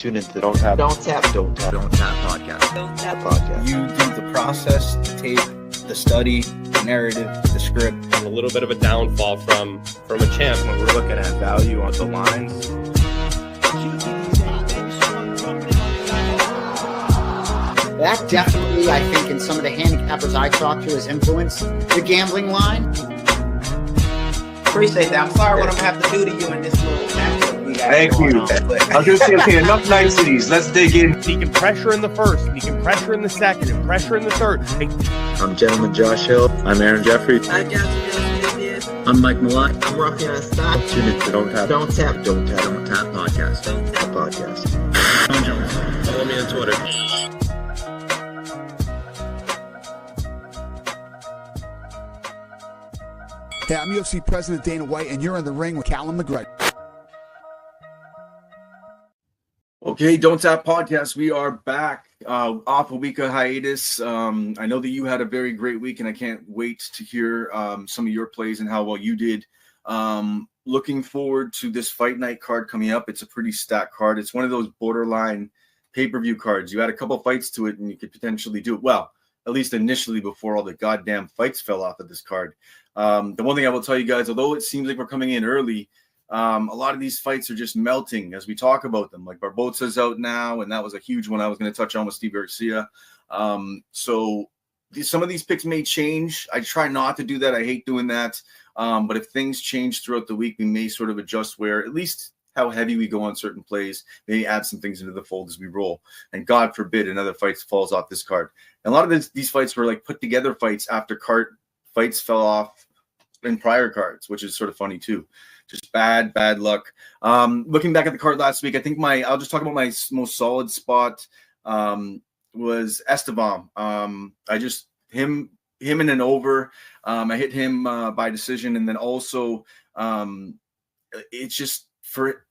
Tune into the Donttap Podcast. Donttap Podcast. You do the process, the tape, the study, the narrative, the script. A little bit of a downfall from a champ. When we're looking at value on the lines. That definitely, I think, in some of the handicappers I talked to, has influenced the gambling line. Appreciate that. I'm sorry what I'm going to have to do to you in this little matchup. Thank you. I was going to say, okay, enough niceties. Let's dig in. He can pressure in the first, he can pressure in the second, and pressure in the third. I'm Gentleman Josh Hill. I'm Aaron Jeffrey. I'm I'm Mike Malott. I'm Rafian Scott. Tune into the Donttap Podcast. Follow me on Twitter. Hey, I'm UFC President Dana White, and you're in the ring with Callum McGregor. Okay, Donttap Podcast. We are back off a week of hiatus. I know that you had a very great week, and I can't wait to hear some of your plays and how well you did. Looking forward to this fight night card coming up. It's a pretty stacked card. It's one of those borderline pay-per-view cards. You add a couple fights to it, and you could potentially do it well, at least initially before all the goddamn fights fell off of this card. The one thing I will tell you guys, although it seems like we're coming in early, a lot of these fights are just melting as we talk about them. Like Barboza's out now, and that was a huge one I was going to touch on with Steve Garcia. So some of these picks may change. I try not to do that. I hate doing that. But if things change throughout the week, we may sort of adjust where at least how heavy we go on certain plays, maybe add some things into the fold as we roll. And God forbid another fight falls off this card. And a lot of these fights were like put together fights after fights fell off in prior cards, which is sort of funny too. Just bad luck. Looking back at the card last week, I think I'll just talk about my most solid spot was Esteban. Him in an over. I hit him by decision, and then also it's just for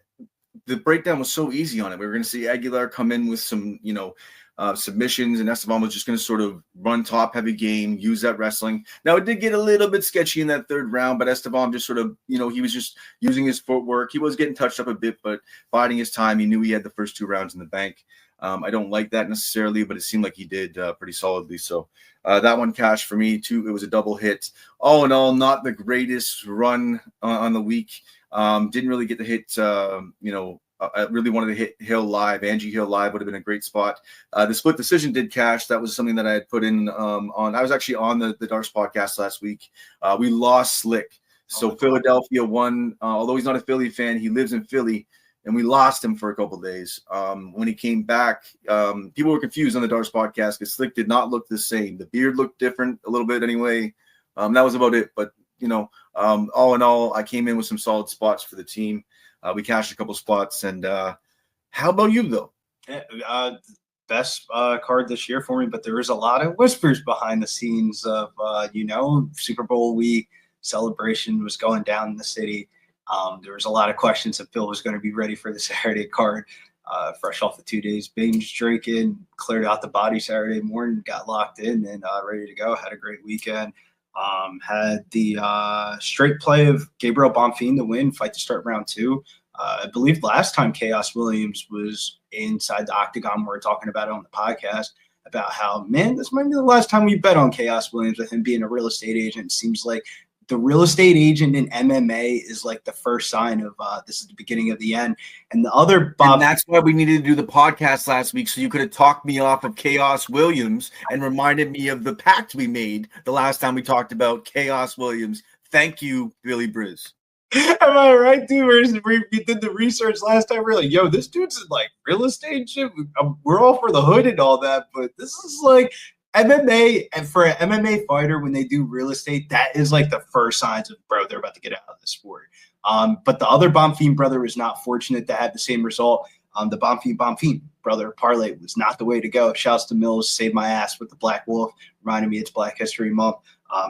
the breakdown was so easy on it. We were going to see Aguilar come in with some, submissions, and Esteban was just going to sort of run top heavy game, use that wrestling. Now it did get a little bit sketchy in that third round, but Esteban just sort of, he was just using his footwork. He was getting touched up a bit, but biding his time. He knew he had the first two rounds in the bank. I don't like that necessarily, but it seemed like he did pretty solidly. So that one cashed for me too. It was a double hit. All in all, not the greatest run on the week. Didn't really get the hit, I really wanted to hit Hill live. Angie Hill live would have been a great spot. The split decision did cash. That was something that I had put in I was actually on the Donttap Podcast last week. We lost Slick. So Philadelphia won. Although he's not a Philly fan, he lives in Philly, and we lost him for a couple of days. When he came back, people were confused on the Donttap Podcast because Slick did not look the same. The beard looked different a little bit anyway. That was about it. But, all in all, I came in with some solid spots for the team. We cashed a couple spots, and how about you, though? Best card this year for me, but there was a lot of whispers behind the scenes of, Super Bowl week celebration was going down in the city. There was a lot of questions if Bill was going to be ready for the Saturday card, fresh off the 2 days binge drinking, cleared out the body Saturday morning, got locked in and ready to go. Had a great weekend. Had the straight play of Gabriel Bonfim to win, fight to start round two. I believe last time Chaos Williams was inside the octagon, we were talking about it on the podcast about how, man, this might be the last time we bet on Chaos Williams with him being a real estate agent. It seems like the real estate agent in MMA is like the first sign of this is the beginning of the end. And the other Bob, and that's why we needed to do the podcast last week, so you could have talked me off of Chaos Williams and reminded me of the pact we made the last time we talked about Chaos Williams. Thank you, Billy Briz. Am I right, dude? We did the research last time. We're like, yo, this dude's in like real estate shit. We're all for the hood and all that, but this is like MMA, and for an MMA fighter, when they do real estate, that is like the first signs of, bro, they're about to get out of the sport. But the other Bonfim brother was not fortunate to have the same result. The Bonfim brother parlay was not the way to go. Shouts to Mills, saved my ass with the Black Wolf, reminded me it's Black History Month.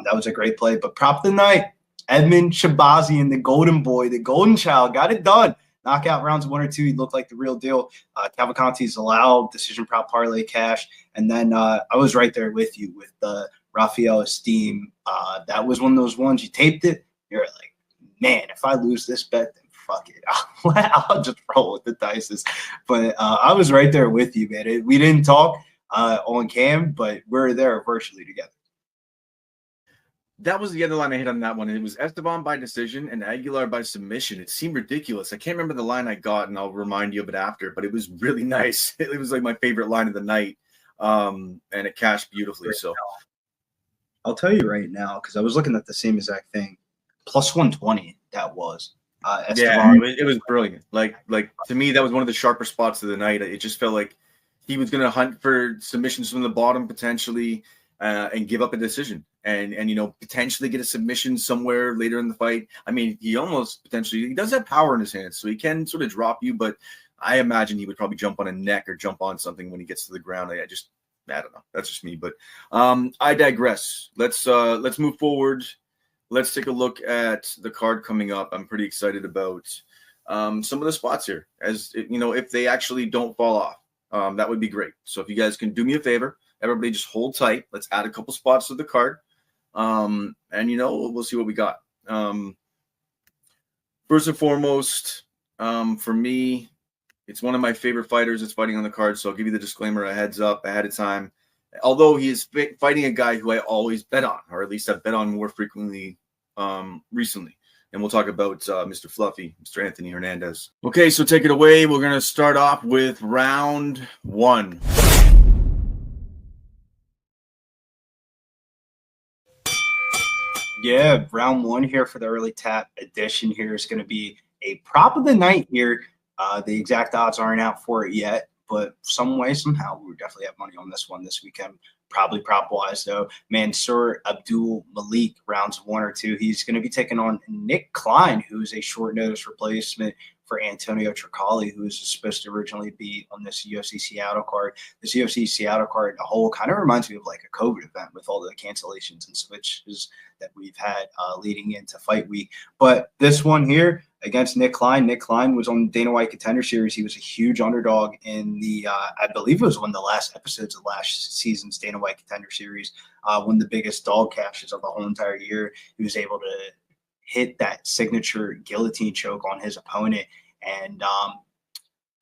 That was a great play. But prop of the night, Edmund Shabazian, the golden boy, the golden child, got it done. Knockout rounds 1 or 2, he looked like the real deal. Cavalcante's allowed, decision prop parlay cash. And then I was right there with you with the Rafael Esteem. That was one of those ones you taped it. You're like, man, if I lose this bet, then fuck it. I'll just roll with the dices. But I was right there with you, man. We didn't talk on cam, but we're there virtually together. That was the other line I hit on that one. It was Esteban by decision and Aguilar by submission. It seemed ridiculous. I can't remember the line I got, and I'll remind you of it after, but it was really nice. It was like my favorite line of the night, and it cashed beautifully. So I'll tell you right now, because I was looking at the same exact thing. Plus 120, that was. Esteban, it was brilliant. Like to me, that was one of the sharper spots of the night. It just felt like he was going to hunt for submissions from the bottom potentially, and give up a decision. And potentially get a submission somewhere later in the fight. I mean, he does have power in his hands, so he can sort of drop you, but I imagine he would probably jump on a neck or jump on something when he gets to the ground. I don't know. That's just me, but I digress. Let's move forward. Let's take a look at the card coming up. I'm pretty excited about some of the spots here, as if they actually don't fall off, that would be great. So if you guys can do me a favor, everybody just hold tight. Let's add a couple spots to the card. And we'll see what we got. First and foremost, for me, it's one of my favorite fighters that's fighting on the card. So I'll give you the disclaimer, a heads up ahead of time. Although he is fighting a guy who I always bet on, or at least I've bet on more frequently recently. And we'll talk about Mr. Fluffy, Mr. Anthony Hernandez. Okay, so take it away. We're going to start off with round 1. Yeah, round 1 here for the early tap edition here is going to be a prop of the night here. The exact odds aren't out for it yet, but some way, somehow, we definitely have money on this one this weekend. Probably prop-wise, though. Mansour Abdul Malik, rounds 1 or 2. He's going to be taking on Nick Klein, who is a short-notice replacement for Antonio Tricali, who was supposed to originally be on this UFC Seattle card. This UFC Seattle card, the whole kind of reminds me of like a COVID event with all the cancellations and switches that we've had leading into fight week. But this one here against Nick Klein was on the Dana White Contender Series. He was a huge underdog in the, I believe it was one of the last episodes of last season's Dana White Contender Series, one of the biggest dog cashes of the whole entire year. He was able to hit that signature guillotine choke on his opponent, and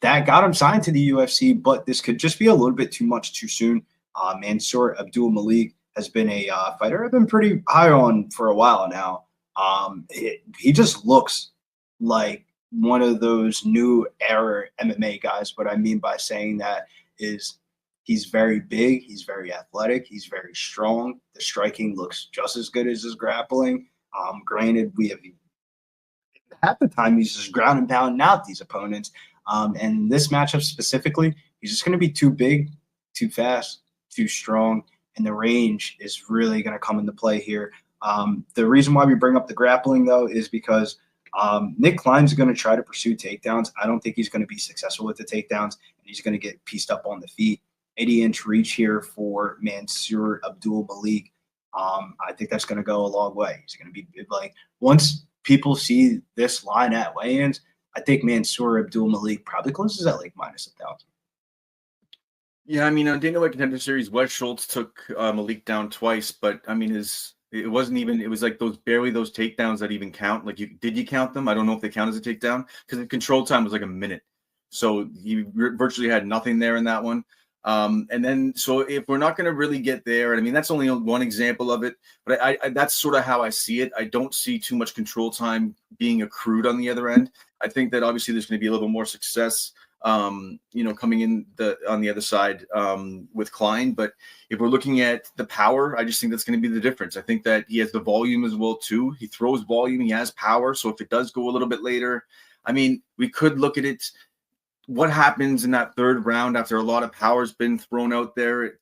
that got him signed to the UFC, but this could just be a little bit too much too soon. Mansour Abdul Malik has been a fighter I've been pretty high on for a while now. He just looks like one of those new era MMA guys. What I mean by saying that is he's very big, he's very athletic, he's very strong. The striking looks just as good as his grappling. Granted, we have half the time he's just ground and pounding out these opponents. And this matchup specifically, he's just going to be too big, too fast, too strong, and the range is really going to come into play here. The reason why we bring up the grappling, though, is because Nick Klein's going to try to pursue takedowns. I don't think he's going to be successful with the takedowns, and he's going to get pieced up on the feet. 80-inch reach here for Mansour Abdul Malik. I think that's going to go a long way. He's going to be like, once people see this line at weigh-ins, I think Mansour Abdul Malik probably closes at like -1,000. Yeah, I mean, on Dana White Contender Series, Wes Schultz took Malik down twice, but I mean, it wasn't even, it was like barely those takedowns that even count. Like, did you count them? I don't know if they count as a takedown, because the control time was like a minute. So he virtually had nothing there in that one. And then, so if we're not going to really get there, and I mean, that's only one example of it, but I that's sort of how I see it. I don't see too much control time being accrued on the other end. I think that obviously there's going to be a little bit more success, coming in on the other side with Klein. But if we're looking at the power, I just think that's going to be the difference. I think that he has the volume as well too. He throws volume, he has power. So if it does go a little bit later, I mean, we could look at it. What happens in that third round after a lot of power's been thrown out there?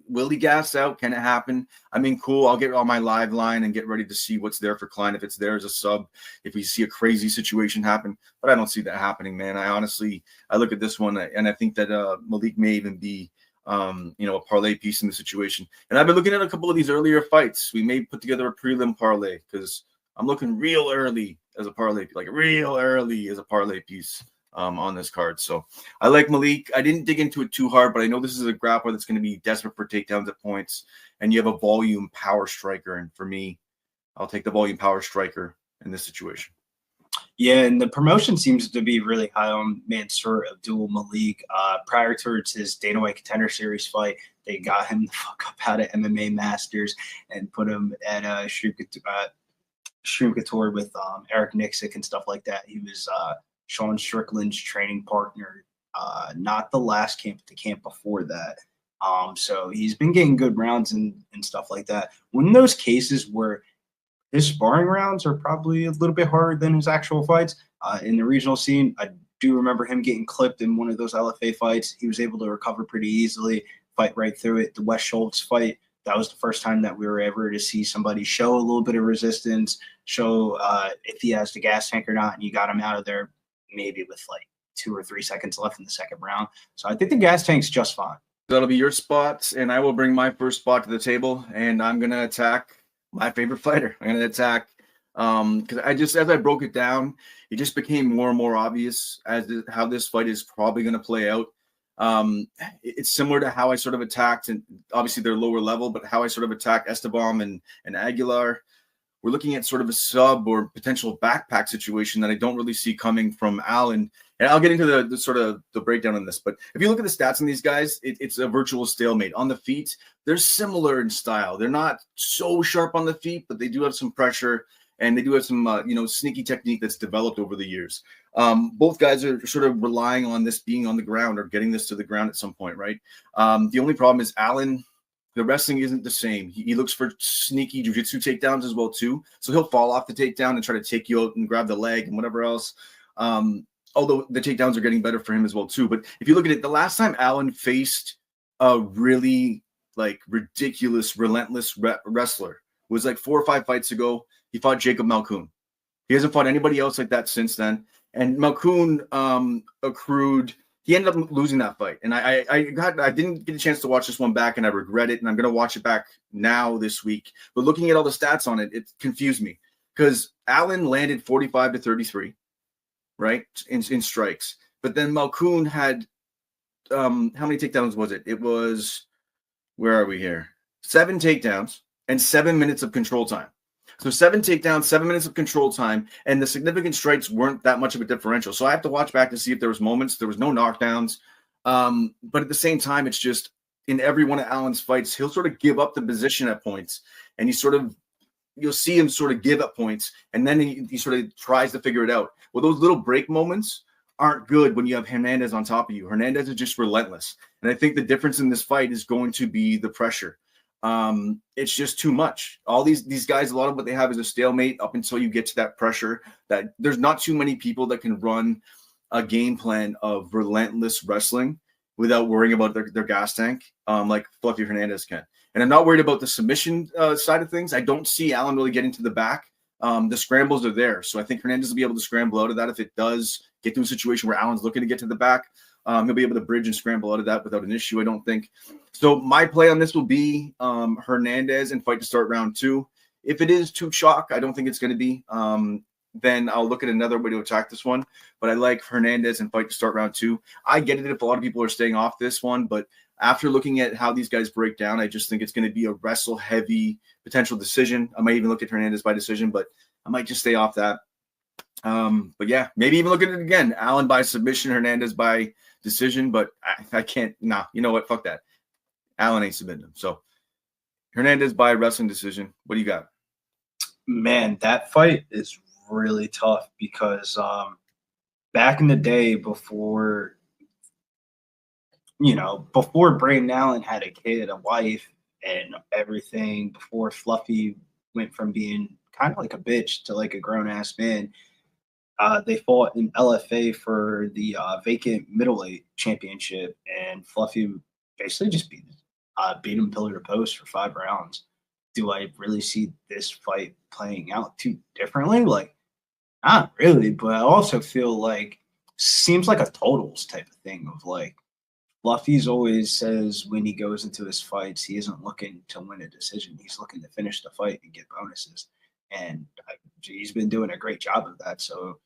Will he gas out? Can it happen? I mean, cool. I'll get on my live line and get ready to see what's there for Klein. If it's there as a sub, if we see a crazy situation happen, but I don't see that happening, man. I look at this one and I think that Malik may even be, a parlay piece in the situation. And I've been looking at a couple of these earlier fights. We may put together a prelim parlay because I'm looking real early as a parlay piece. On this card. So I like Malik. I didn't dig into it too hard, but I know this is a grappler that's going to be desperate for takedowns at points, and you have a volume power striker. And for me, I'll take the volume power striker in this situation. Yeah, and the promotion seems to be really high on Mansour Abdul Malik. Prior towards his Dana White Contender Series fight, they got him the fuck up out of MMA Masters and put him at Shroom Couture with Eric Nixick and stuff like that. He was Sean Strickland's training partner, not the last camp, but the camp before that. So he's been getting good rounds and stuff like that. When those cases where his sparring rounds are probably a little bit harder than his actual fights. In the regional scene, I do remember him getting clipped in one of those LFA fights. He was able to recover pretty easily, fight right through it. The Wes Schultz fight, that was the first time that we were ever to see somebody show a little bit of resistance, show if he has the gas tank or not, and you got him out of there maybe with like 2 or 3 seconds left in the second round. So I think the gas tank's just fine. That'll be your spot, and I will bring my first spot to the table, and I'm going to attack my favorite fighter. I'm going to attack because as I broke it down, it just became more and more obvious how this fight is probably going to play out. It's similar to how I sort of attacked, and obviously they're lower level, but how I sort of attacked Esteban and Aguilar. We're looking at sort of a sub or potential backpack situation that I don't really see coming from Allen. And I'll get into the sort of the breakdown on this. But if you look at the stats on these guys, it's a virtual stalemate. On the feet, they're similar in style. They're not so sharp on the feet, but they do have some pressure, and they do have some sneaky technique that's developed over the years. Both guys are sort of relying on this being on the ground or getting this to the ground at some point, right? The only problem is Allen, the wrestling isn't the same. He looks for sneaky jiu-jitsu takedowns as well, too. So he'll fall off the takedown and try to take you out and grab the leg and whatever else. Although the takedowns are getting better for him as well, too. But if you look at it, the last time Allen faced a really, ridiculous, relentless wrestler was 4 or 5 fights ago. He fought Jacob Malkoun. He hasn't fought anybody else like that since then. And Malkoun he ended up losing that fight. And I didn't get a chance to watch this one back, and I regret it. And I'm going to watch it back now this week. But looking at all the stats on it, it confused me because Allen landed 45 to 33, right, in strikes. But then Malkoun had how many takedowns was it? It was, where are we here? 7 takedowns and 7 minutes of control time. So 7 takedowns, 7 minutes of control time, and the significant strikes weren't that much of a differential. So I have to watch back to see if there was moments. There was no knockdowns. But at the same time, it's just in every one of Allen's fights, he'll sort of give up the position at points, and you'll see him sort of give up points, and then he sort of tries to figure it out. Well, those little break moments aren't good when you have Hernandez on top of you. Hernandez is just relentless. And I think the difference in this fight is going to be the pressure. It's just too much. All these guys, a lot of what they have is a stalemate up until you get to that pressure. That there's not too many people that can run a game plan of relentless wrestling without worrying about their gas tank, like Fluffy Hernandez can. And I'm not worried about the submission side of things. I don't see Allen really getting to the back. The scrambles are there, so I think Hernandez will be able to scramble out of that if it does get to a situation where Allen's looking to get to the back. He'll be able to bridge and scramble out of that without an issue, I don't think. So my play on this will be Hernandez and fight to start round 2. If it is too shock, I don't think it's going to be. Then I'll look at another way to attack this one. But I like Hernandez and fight to start round 2. I get it if a lot of people are staying off this one, but after looking at how these guys break down, I just think it's going to be a wrestle-heavy potential decision. I might even look at Hernandez by decision, but I might just stay off that. But yeah, maybe even look at it again. Allen by submission, Hernandez by decision, but I can't. Nah, you know what? Fuck that. Allen ain't submitting him. So Hernandez by wrestling decision. What do you got? Man, that fight is really tough because back in the day before Braden Allen had a kid, a wife, and everything, before Fluffy went from being kind of like a bitch to like a grown-ass man, they fought in LFA for the vacant middleweight championship, and Fluffy basically just beat him pillar to post for 5 rounds. Do I really see this fight playing out too differently? Like, not really, but I also feel like seems like a totals type of thing of like Fluffy's always says when he goes into his fights, he isn't looking to win a decision. He's looking to finish the fight and get bonuses. And he's been doing a great job of that. So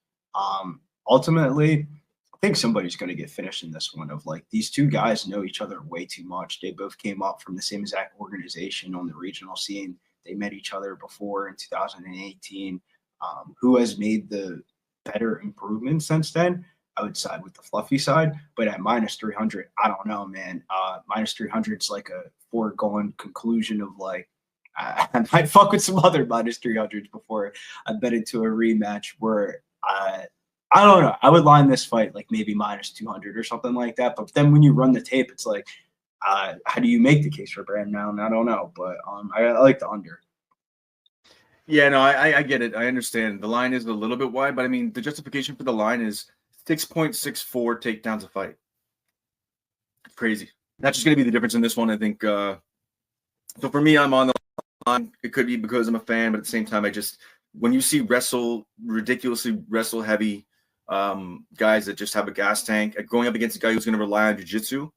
ultimately, I think somebody's going to get finished in this one. Of like, these two guys know each other way too much. They both came up from the same exact organization on the regional scene. They met each other before in 2018. Who has made the better improvement since then, I would side with the fluffy side. But at minus 300, I don't know, man. Minus 300 is like a foregone conclusion of like, I might fuck with some other minus 300s before I bet into a rematch where I don't know. I would line this fight like maybe minus 200 or something like that. But then when you run the tape, it's like, how do you make the case for Brandon Allen? I don't know. But I like the under. Yeah, no, I get it. I understand. The line is a little bit wide, but I mean, the justification for the line is 6.64 takedowns a fight. Crazy. That's just going to be the difference in this one, I think. So for me, I'm on the line. It could be because I'm a fan, but at the same time, when you see ridiculously wrestle heavy guys that just have a gas tank, going up against a guy who's going to rely on jiu-jitsu,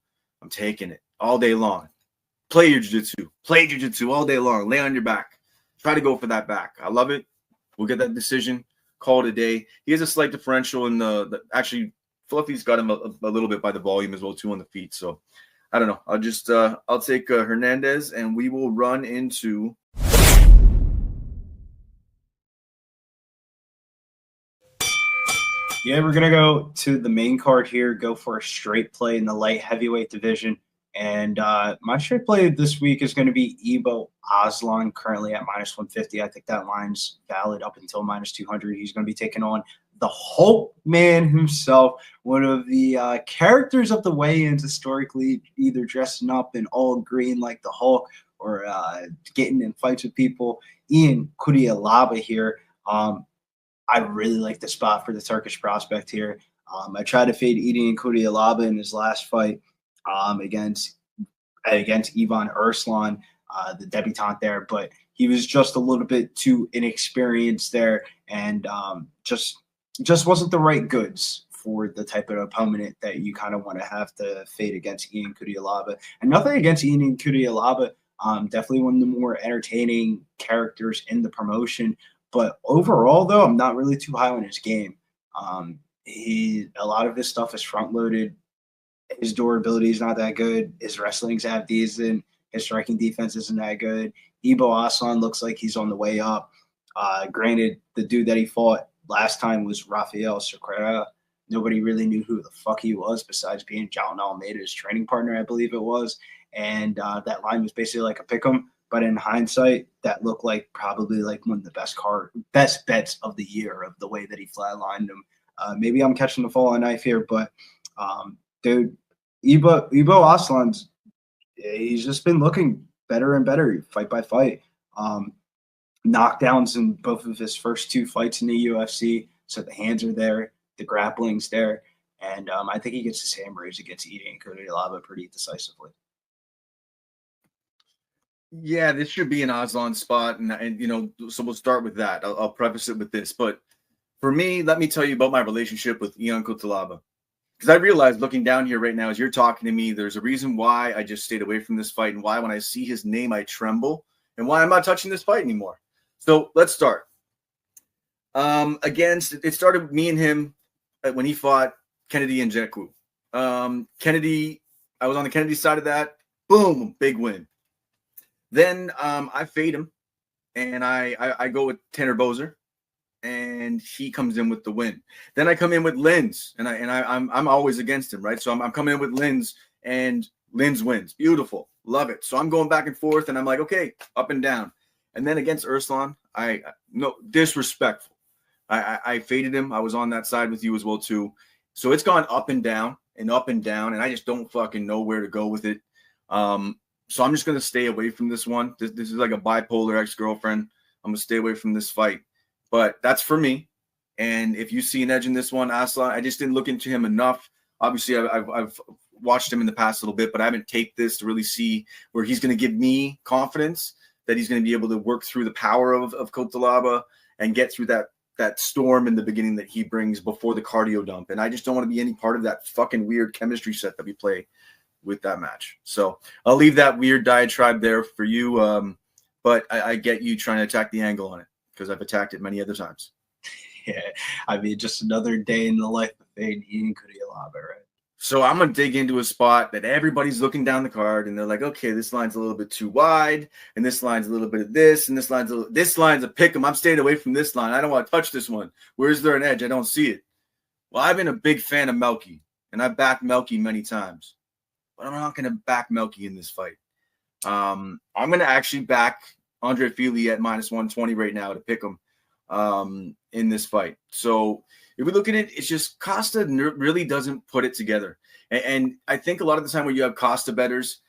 I'm taking it all day long. Play your jiu-jitsu. Play jiu-jitsu all day long. Lay on your back. Try to go for that back. I love it. We'll get that decision. Call it a day. He has a slight differential in the actually Fluffy's got him a little bit by the volume as well too on the feet. So I don't know. I'll take Hernandez and we will run into Yeah, we're gonna go to the main card here. Go for a straight play in the light heavyweight division. And my straight play this week is going to be Ibo Aslan, currently at minus 150. I think that line's valid up until minus 200. He's going to be taking on the Hulk man himself, one of the characters of the weigh-ins historically, either dressing up in all green like the Hulk or getting in fights with people. Ian Kudialaba here. I really like the spot for the Turkish prospect here. I tried to fade Ian Kudialaba in his last fight. Against Ivan Erslan, the debutant there, but he was just a little bit too inexperienced there, and just wasn't the right goods for the type of opponent that you kind of want to have to fade against Ian Kudialaba. And nothing against Ian Kudialaba, definitely one of the more entertaining characters in the promotion. But overall, though, I'm not really too high on his game. A lot of his stuff is front loaded. His durability is not that good. His wrestling's half decent. His striking defense isn't that good. Ibo Aslan looks like he's on the way up. Granted, the dude that he fought last time was Rafael Secrera. Nobody really knew who the fuck he was besides being John Almeida's training partner, I believe it was. And that line was basically like a pick'em. But in hindsight, that looked like probably like one of the best bets of the year of the way that he flatlined him. Maybe I'm catching the fall on knife here, but dude, Ibo Aslan's, he's just been looking better and better fight by fight. Knockdowns in both of his first two fights in the UFC. So the hands are there, the grappling's there. And I think he gets his hand raised against Ian Kudialaba pretty decisively. Yeah, this should be an Aslan spot. And you know, so we'll start with that. I'll preface it with this. But for me, let me tell you about my relationship with Ian Kudialaba. Because I realized looking down here right now, as you're talking to me, there's a reason why I just stayed away from this fight and why when I see his name, I tremble and why I'm not touching this fight anymore. So let's start. It started with me and him when he fought Kennedy and Nzechukwu. Kennedy, I was on the Kennedy side of that. Boom, big win. Then I fade him and I go with Tanner Boser. And he comes in with the win. Then I come in with Linz, and I'm always against him, right? So I'm coming in with Linz, and Linz wins. Beautiful, love it. So I'm going back and forth, and I'm like, okay, up and down. And then against Erslan, no disrespectful. I faded him. I was on that side with you as well too. So it's gone up and down, and I just don't fucking know where to go with it. So I'm just gonna stay away from this one. This is like a bipolar ex-girlfriend. I'm gonna stay away from this fight. But that's for me. And if you see an edge in this one, Aslan, I just didn't look into him enough. Obviously, I've watched him in the past a little bit, but I haven't taped this to really see where he's going to give me confidence that he's going to be able to work through the power of Kudialaba and get through that storm in the beginning that he brings before the cardio dump. And I just don't want to be any part of that fucking weird chemistry set that we play with that match. So I'll leave that weird diatribe there for you. But I get you trying to attack the angle on it, because I've attacked it many other times. Yeah, I mean, just another day in the life of Ian Kudialaba, right? So I'm going to dig into a spot that everybody's looking down the card and they're like, okay, this line's a little bit too wide and this line's a little bit of this and this line's a pick 'em. I'm staying away from this line. I don't want to touch this one. Where's there an edge? I don't see it. Well, I've been a big fan of Melky and I've backed Melky many times, but I'm not going to back Melky in this fight. I'm going to actually back Andre Fili at -120 right now to pick him in this fight. So if we look at it, it's just Costa really doesn't put it together. And I think a lot of the time when you have Costa bettors,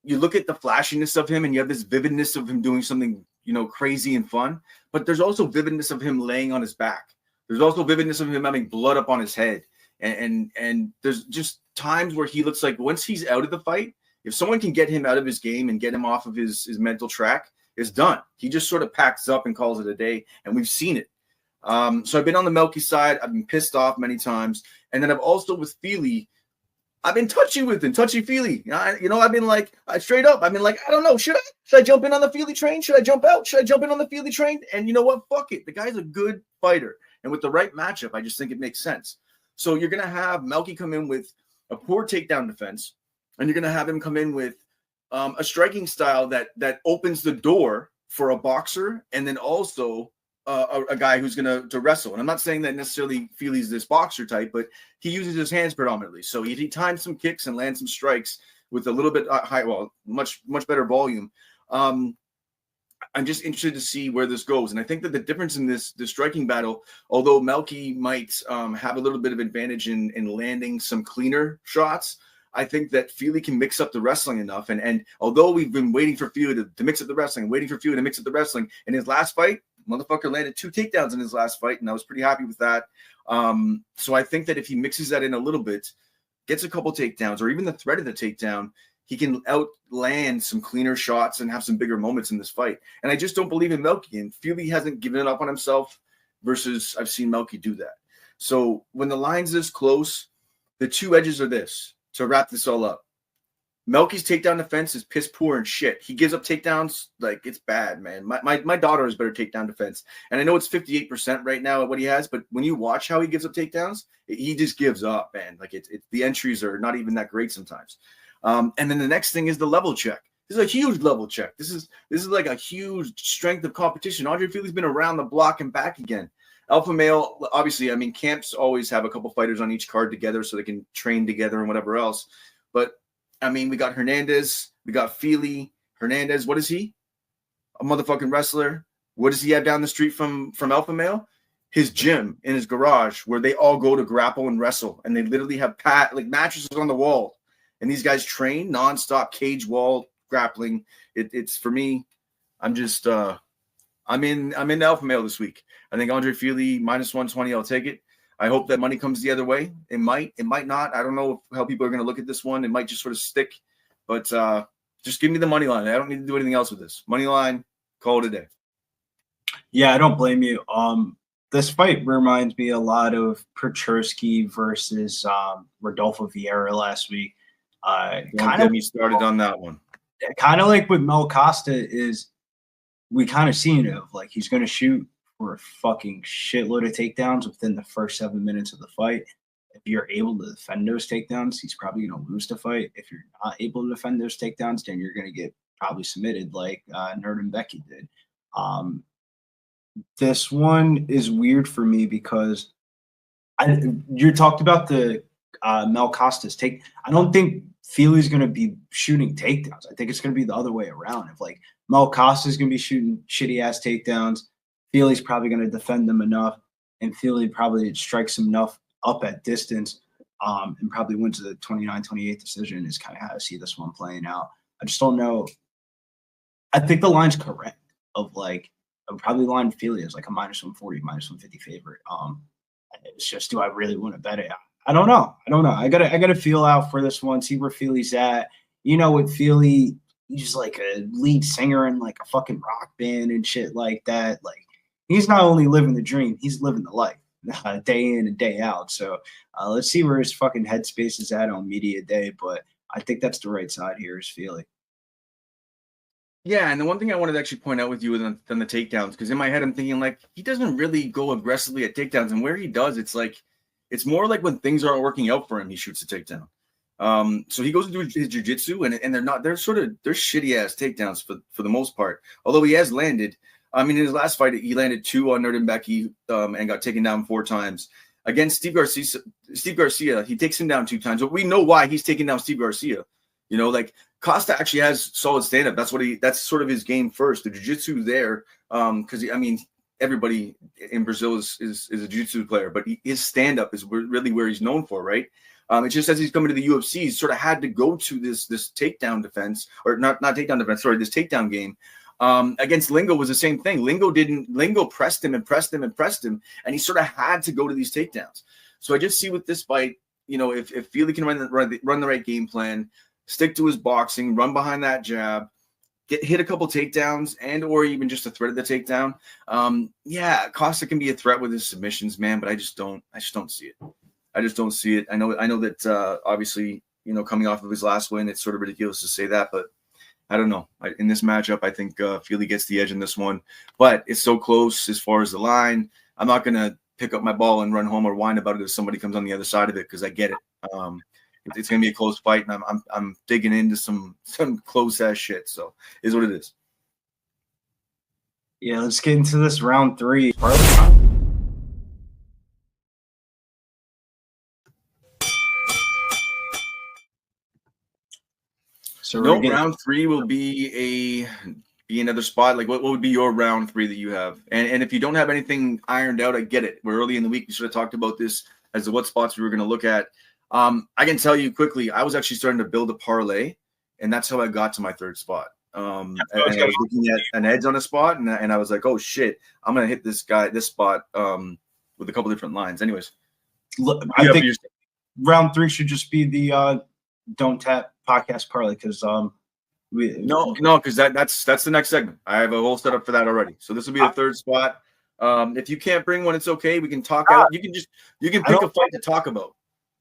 you look at the flashiness of him and you have this vividness of him doing something, crazy and fun. But there's also vividness of him laying on his back. There's also vividness of him having blood up on his head. And there's just times where he looks like once he's out of the fight, if someone can get him out of his game and get him off of his mental track, it's done. He just sort of packs up and calls it a day. And we've seen it. So I've been on the Melky side. I've been pissed off many times. And then I've also with Fili, I've been touchy-feely. I've been like, straight up, I've been like, I don't know. Should I jump in on the Fili train? Should I jump out? Should I jump in on the Fili train? And you know what? Fuck it. The guy's a good fighter. And with the right matchup, I just think it makes sense. So you're going to have Melky come in with a poor takedown defense. And you're going to have him come in with a striking style that opens the door for a boxer. And then also a guy who's going to wrestle. And I'm not saying that necessarily Fili's this boxer type, but he uses his hands predominantly. So he times some kicks and lands some strikes with a little bit much better volume. I'm just interested to see where this goes. And I think that the difference in this striking battle, although Melky might have a little bit of advantage in landing some cleaner shots, I think that Fili can mix up the wrestling enough. And although we've been waiting for Fili to mix up the wrestling, in his last fight, motherfucker landed 2 takedowns in his last fight, and I was pretty happy with that. So I think that if he mixes that in a little bit, gets a couple takedowns, or even the threat of the takedown, he can outland some cleaner shots and have some bigger moments in this fight. And I just don't believe in Melky, and Fili hasn't given it up on himself versus I've seen Melky do that. So when the line's this close, the two edges are this, to wrap this all up. Melky's takedown defense is piss poor and shit. He gives up takedowns like it's bad, man. My daughter has better takedown defense. And I know it's 58% right now at what he has, but when you watch how he gives up takedowns, he just gives up, man. Like the entries are not even that great sometimes. And then the next thing is the level check. This is a huge level check. This is like a huge strength of competition. Andre Fili's been around the block and back again. Alpha male, obviously, I mean, camps always have a couple fighters on each card together so they can train together and whatever else. But I mean, we got Hernandez, we got Fili. Hernandez, what is he? A motherfucking wrestler. What does he have down the street from Alpha Male? His gym in his garage where they all go to grapple and wrestle. And they literally have mattresses on the wall. And these guys train nonstop cage wall grappling. It's for me, I'm just I'm in Alpha Male this week. I think Andre Fili -120, I'll take it. I hope that money comes the other way. It might not. I don't know how people are going to look at this one. It might just sort of stick, but just give me the money line. I don't need to do anything else with this. Money line, call it a day. Yeah, I don't blame you. This fight reminds me a lot of Pechersky versus Rodolfo Vieira last week. Don't get me started on that one. Kind of like with Mel Costa is we kind of seen it of like he's going to shoot for a fucking shitload of takedowns within the first 7 minutes of the fight. If you're able to defend those takedowns, he's probably going to lose the fight. If you're not able to defend those takedowns, then you're going to get probably submitted like Nerd Becky did. This one is weird for me because you talked about the Mel Costa's take. I don't think Fili's going to be shooting takedowns. I think it's going to be the other way around. If like Mel Costa's going to be shooting shitty ass takedowns, Fili's probably going to defend them enough, and Fili probably strikes him enough up at distance and probably wins the 29-28 decision is kind of how I see this one playing out. I just don't know. I think the line's correct of like I would probably line Fili as like a -140, -150 favorite. It's just, do I really want to bet it? I don't know. I gotta feel out for this one, see where Fili's at. You know, with Fili, he's like a lead singer in like a fucking rock band and shit like that. Like, he's not only living the dream, he's living the life day in and day out. So let's see where his fucking headspace is at on media day. But I think that's the right side here is Fili. Yeah, and the one thing I wanted to actually point out with you than the takedowns, because in my head I'm thinking like he doesn't really go aggressively at takedowns, and where he does, it's It's more like when things aren't working out for him, he shoots a takedown. So he goes into his jiu-jitsu, and they're shitty ass takedowns for the most part. Although he has landed, I mean, in his last fight, he landed 2 on Nurdenbecky, and got taken down 4 times. Against Steve Garcia, he takes him down 2 times, but we know why he's taking down Steve Garcia. You know, like Costa actually has solid stand-up. That's sort of his game first. The jiu-jitsu there, because I mean, everybody in Brazil is a jiu-jitsu player, but his stand-up is really where he's known for, right? It's just as he's coming to the UFC, he's sort of had to go to this takedown defense, or not takedown defense, sorry, this takedown game. Against Lingo was the same thing. Lingo pressed him, and he sort of had to go to these takedowns. So I just see with this fight, you know, if Fili can run the right game plan, stick to his boxing, run behind that jab, hit a couple takedowns, and or even just a threat of the takedown. Yeah, Costa can be a threat with his submissions, man, but I just don't see it. I just don't see it. I know that obviously, you know, coming off of his last win, it's sort of ridiculous to say that, but I don't know. In this matchup, I think Fili gets the edge in this one, but it's so close as far as the line. I'm not going to pick up my ball and run home or whine about it if somebody comes on the other side of it, because I get it. It's going to be a close fight, and I'm digging into some close ass shit. So it is what it is. Yeah, let's get into this round 3. So round 3 will be another spot. Like, what would be your round 3 that you have? And if you don't have anything ironed out, I get it. We're early in the week. We should have talked about this as to what spots we were going to look at. I can tell you quickly, I was actually starting to build a parlay, and that's how I got to my 3rd spot. And I was looking at an edge on a spot, and I was like, oh shit, I'm gonna hit this spot with a couple different lines. Anyways, I think round 3 should just be the Donttap Podcast parlay, because because that's the next segment. I have a whole setup for that already. So this will be the 3rd spot. If you can't bring one, it's okay. We can talk out. You can pick a fight to talk about.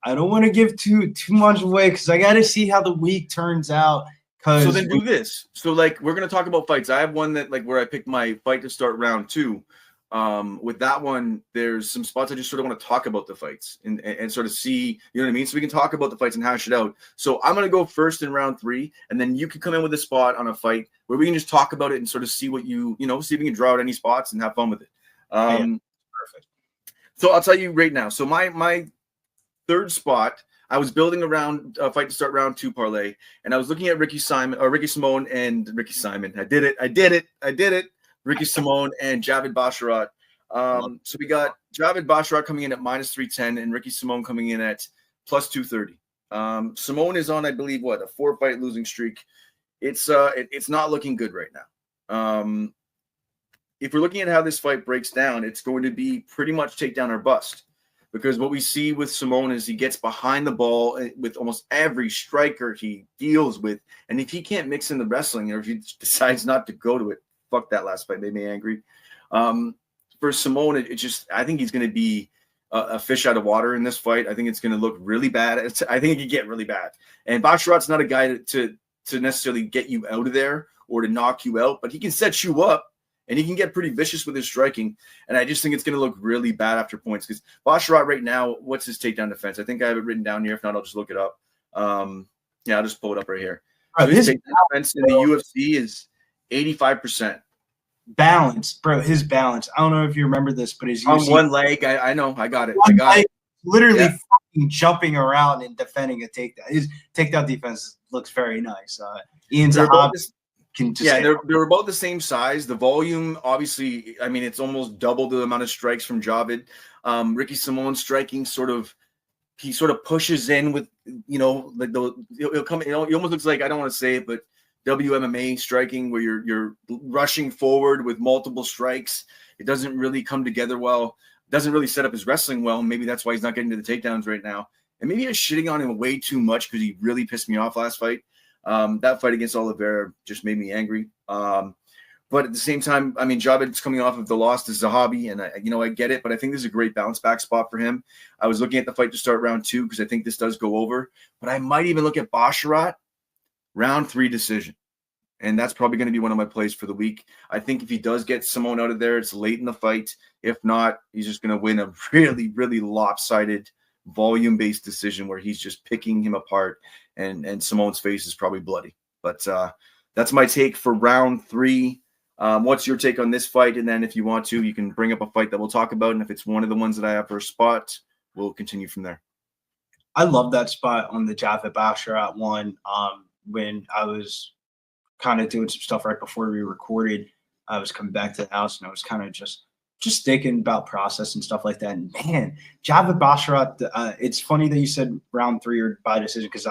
I don't want to give too much away, because I got to see how the week turns out. So then do this. So like, we're gonna talk about fights. I have one that like where I picked my fight to start round 2. With that one, there's some spots I just sort of want to talk about the fights and sort of see, you know what I mean? So we can talk about the fights and hash it out. So I'm going to go first in round 3, and then you can come in with a spot on a fight where we can just talk about it and sort of see what see if we can draw out any spots and have fun with it. Perfect. So I'll tell you right now. So my 3rd spot, I was building around a fight to start round 2 parlay, and I was looking at Ricky Simon and Ricky Simon. I did it. Ricky Simon and Javid Basharat. So we got Javid Basharat coming in at -310 and Ricky Simon coming in at +230. Simon is on, I believe, a 4-fight losing streak. It's not looking good right now. If we're looking at how this fight breaks down, it's going to be pretty much takedown or bust. Because what we see with Simon is he gets behind the ball with almost every striker he deals with. And if he can't mix in the wrestling, or if he decides not to go to it, fuck that last fight, made me angry. For Simon, I think he's going to be a fish out of water in this fight. I think it's going to look really bad. I think it could get really bad. And Basharat's not a guy to necessarily get you out of there or to knock you out, but he can set you up. And he can get pretty vicious with his striking. And I just think it's going to look really bad after points. Because Basharat right now, what's his takedown defense? I think I have it written down here. If not, I'll just look it up. I'll just pull it up right here. So his takedown defense in the UFC is 85%. Balance, bro. His balance. I don't know if you remember this, but his on one leg. I know. I got it. Literally fucking jumping around and defending a takedown. His takedown defense looks very nice. Ian Zahab. They're about the same size. The volume, obviously, I mean, it's almost double the amount of strikes from Javid. Ricky Simon striking he sort of pushes in with, like he'll come. He almost looks like, I don't want to say it, but WMMA striking where you're rushing forward with multiple strikes. It doesn't really come together well. Doesn't really set up his wrestling well. Maybe that's why he's not getting to the takedowns right now. And maybe I'm shitting on him way too much because he really pissed me off last fight. That fight against Oliveira just made me angry. But at the same time, I mean, Javid's coming off of the loss to Zahabi, and I get it, but I think this is a great bounce back spot for him. I was looking at the fight to start round 2 because I think this does go over, but I might even look at Basharat round 3 decision. And that's probably going to be one of my plays for the week. I think if he does get Simone out of there, it's late in the fight. If not, he's just going to win a really, really lopsided volume-based decision where he's just picking him apart, and Simone's face is probably bloody. But that's my take for round 3. What's your take on this fight? And then if you want to, you can bring up a fight that we'll talk about. And if it's one of the ones that I have for a spot, we'll continue from there. I love that spot on the Javid Basharat one. When I was kind of doing some stuff right before we recorded, I was coming back to the house and I was kind of just thinking about process and stuff like that. And man, Javid Basharat, it's funny that you said round 3 or by decision, because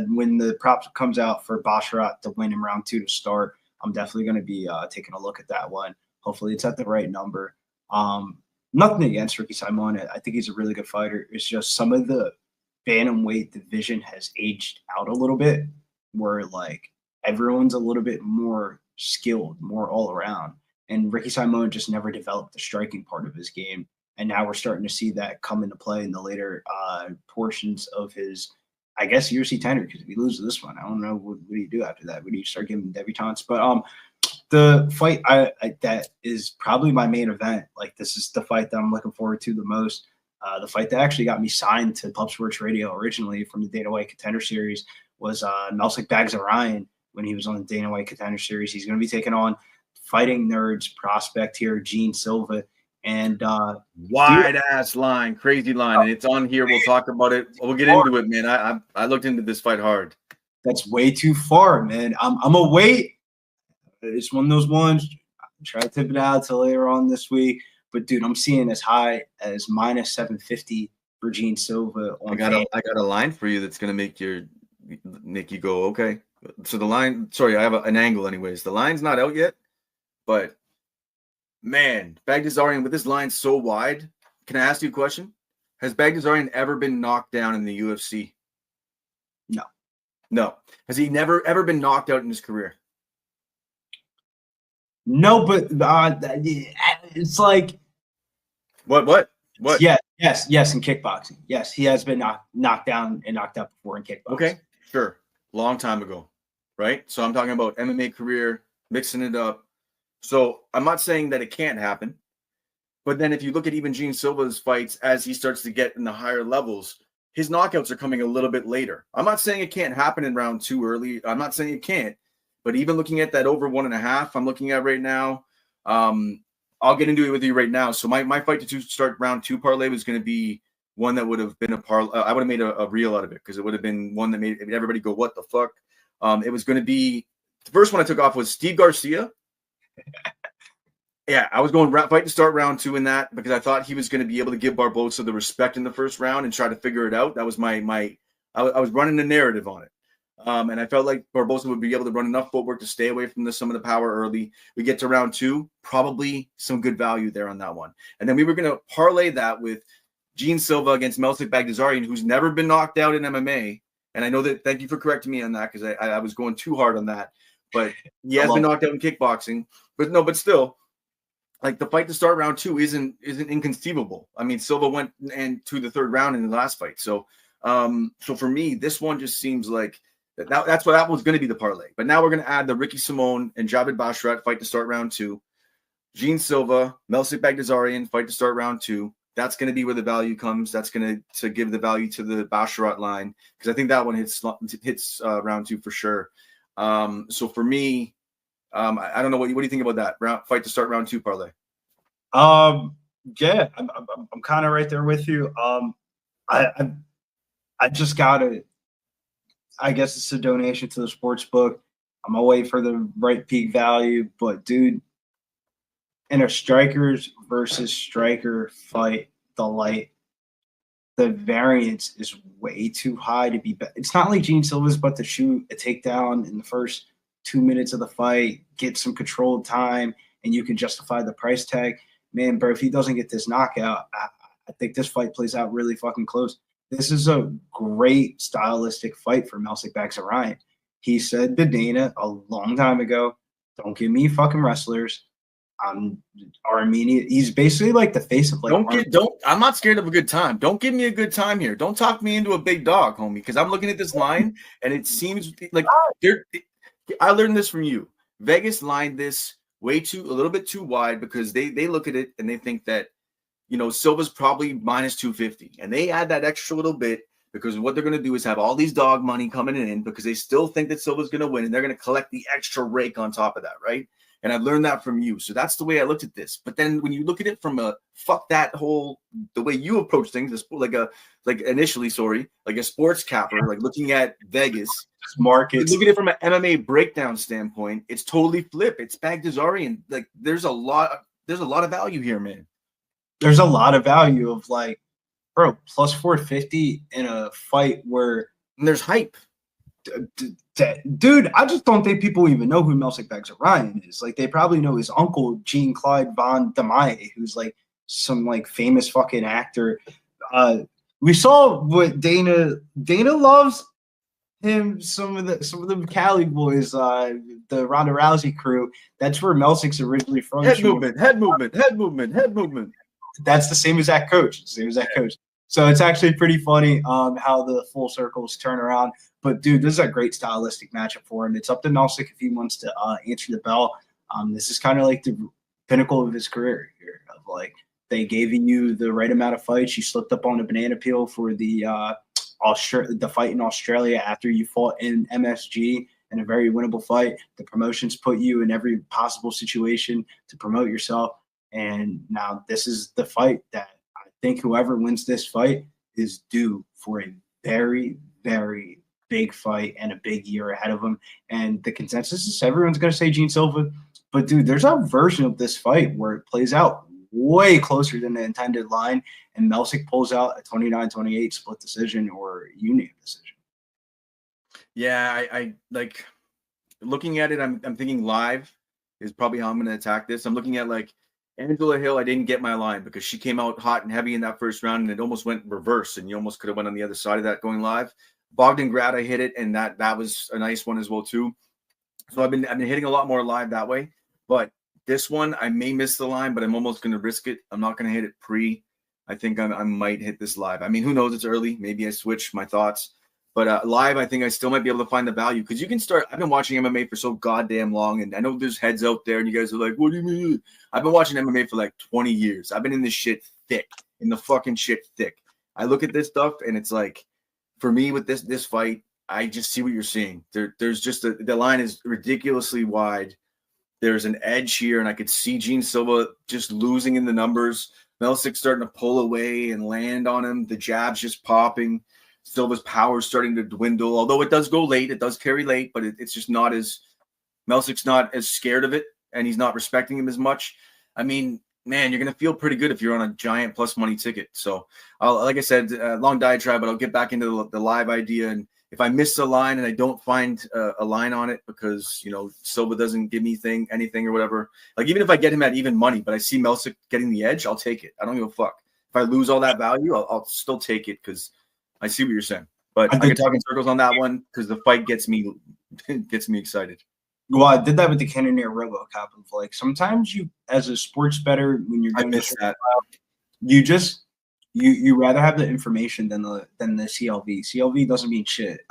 when the prop comes out for Basharat to win in round 2 to start, I'm definitely going to be taking a look at that one. Hopefully it's at the right number. Nothing against Ricky Simon. I think he's a really good fighter. It's just some of the bantamweight division has aged out a little bit, where like everyone's a little bit more skilled, more all around. And Ricky Simon just never developed the striking part of his game. And now we're starting to see that come into play in the later portions of his, I guess, UFC tenure. Because if he loses this one, I don't know what do you do after that. Would you start giving debutantes? But the fight that is probably my main event. Like, this is the fight that I'm looking forward to the most. The fight that actually got me signed to Pub Sports Radio originally from the Dana White Contender Series was Melsik Baghdasaryan when he was on the Dana White Contender Series. He's going to be taking on Fighting Nerds prospect here, Gene Silva. And wide ass line, crazy line, and it's on here. We'll talk about it. We'll get into it, man. I looked into this fight hard. That's way too far, man. I'm a wait. It's one of those ones. I'm trying to tip it out till later on this week. But dude, I'm seeing as high as minus 750 for Gene Silva. I got a line for you that's gonna make you go, okay. So the line, sorry, I have an angle anyways. The line's not out yet, but man, Baghdasaryan with this line so wide. Can I ask you a question? Has Baghdasaryan ever been knocked down in the UFC? No. Has he never ever been knocked out in his career? No, but it's like what? Yes, in kickboxing. Yes, he has been knocked down and knocked out before in kickboxing. Okay, sure. Long time ago, right? So I'm talking about MMA career, mixing it up. So I'm not saying that it can't happen, but then if you look at even Gene Silva's fights as he starts to get in the higher levels, his knockouts are coming a little bit later. I'm not saying it can't happen in round 2 early. I'm not saying it can't, but even looking at that over 1.5, I'm looking at right now. I'll get into it with you right now. So my fight to start round 2 parlay was going to be one that would have been a parlay. I would have made a reel out of it because it would have been one that made everybody go, what the fuck? It was going to be, the first one I took off was Steve Garcia. Yeah, I was going fight to start round 2 in that because I thought he was going to be able to give Barbosa the respect in the first round and try to figure it out. That was I was running the narrative on it. And I felt like Barbosa would be able to run enough footwork to stay away from some of the power early. We get to round 2, probably some good value there on that one. And then we were going to parlay that with Gene Silva against Melsik Baghdasaryan, who's never been knocked out in MMA. And I know that, thank you for correcting me on that because I was going too hard on that. But he has been knocked out in kickboxing. But still, like the fight to start round 2 isn't inconceivable. I mean, Silva went to the 3rd round in the last fight. So for me, this one just seems like that's what that was going to be the parlay. But now we're going to add the Ricky Simon and Javid Basharat fight to start round 2. Gene Silva, Melsik Baghdasaryan fight to start round 2. That's going to be where the value comes. That's going to give the value to the Basharat line because I think that one hits round 2 for sure. So for me, I don't know what do you think about that fight to start round 2 parlay? Yeah, I'm kind of right there with you. I just gotta. I guess it's a donation to the sports book. I'm gonna wait for the right peak value, but dude, in a strikers versus striker fight, the variance is way too high to be. It's not like Gene Silva's but to shoot a takedown in the first 2 minutes of the fight, get some controlled time, and you can justify the price tag. Man, bro, if he doesn't get this knockout, I think this fight plays out really fucking close. This is a great stylistic fight for Melsik Baghdasaryan. He said to Dana a long time ago, don't give me fucking wrestlers. Armenian. He's basically like the face of like. I'm not scared of a good time. Don't give me a good time here. Don't talk me into a big dog, homie, because I'm looking at this line and it seems like I learned this from you. Vegas lined this a little bit too wide because they look at it and they think that, Silva's probably minus 250, and they add that extra little bit because what they're going to do is have all these dog money coming in because they still think that Silva's going to win, and they're going to collect the extra rake on top of that, right? And I've learned that from you. So that's the way I looked at this. But then when you look at it from the way you approach things, like a sports capper, like looking at Vegas markets. Look at it from an MMA breakdown standpoint. It's totally flip. It's Baghdasaryan. Like there's a lot of value here, man. There's a lot of value of like, bro, plus 450 in a fight where there's hype. Dude, I just don't think people even know who Melsik Baghdasaryan is. Like, they probably know his uncle, Jean-Claude Van Damme, who's like some like famous fucking actor. We saw what Dana loves him. Some of the Cali boys, the Ronda Rousey crew. That's where Melsik's originally from. Head movement. That's the same exact coach. So it's actually pretty funny how the full circles turn around. But, dude, this is a great stylistic matchup for him. It's up to Melsik if he wants to answer the bell. This is kind of like the pinnacle of his career here. Of like, they gave you the right amount of fights. You slipped up on a banana peel for the fight in Australia after you fought in MSG in a very winnable fight. The promotions put you in every possible situation to promote yourself. And now this is the fight that I think whoever wins this fight is due for a very, very big fight and a big year ahead of him. And the consensus is everyone's going to say Gene Silva. But, dude, there's a version of this fight where it plays out way closer than the intended line, and Melsik pulls out a 29-28 split decision or unanimous decision. Yeah, I like looking at it. I'm thinking live is probably how I'm going to attack this. I'm looking at like Angela Hill. I didn't get my line because she came out hot and heavy in that first round, and it almost went reverse, and you almost could have went on the other side of that going live. Bogdan Grad, I hit it, and that was a nice one as well too. So I've been hitting a lot more live that way. But this one, I may miss the line, but I'm almost going to risk it. I'm not going to hit it pre. I think I might hit this live. I mean, who knows? It's early. Maybe I switch my thoughts. But live, I think I still might be able to find the value because you can start. I've been watching MMA for so goddamn long, and I know there's heads out there, and you guys are like, "What do you mean?" I've been watching MMA for like 20 years. I've been in this shit thick, I look at this stuff, and it's like, for me with this fight, I just see what you're seeing. There's just the line is ridiculously wide. There's an edge here, and I could see Gene Silva just losing in the numbers. Melsik starting to pull away and land on him. The jab's just popping. Silva's power starting to dwindle, although it does go late. It does carry late, but it's just not as – Melsik's not as scared of it, and he's not respecting him as much. I mean, man, you're going to feel pretty good if you're on a giant plus money ticket. So, like I said, long diatribe, but I'll get back into the live idea. And if I miss a line and I don't find a line on it because, Silva doesn't give me anything or whatever, like even if I get him at even money, but I see Melsik getting the edge, I'll take it. I don't give a fuck. If I lose all that value, I'll still take it because I see what you're saying. But I can talk in circles on that one because the fight gets me excited. Well, I did that with the Cannonier RoboCop of like sometimes you, as a sports bettor, when you're going to that, you rather have the information than the CLV. CLV doesn't mean shit.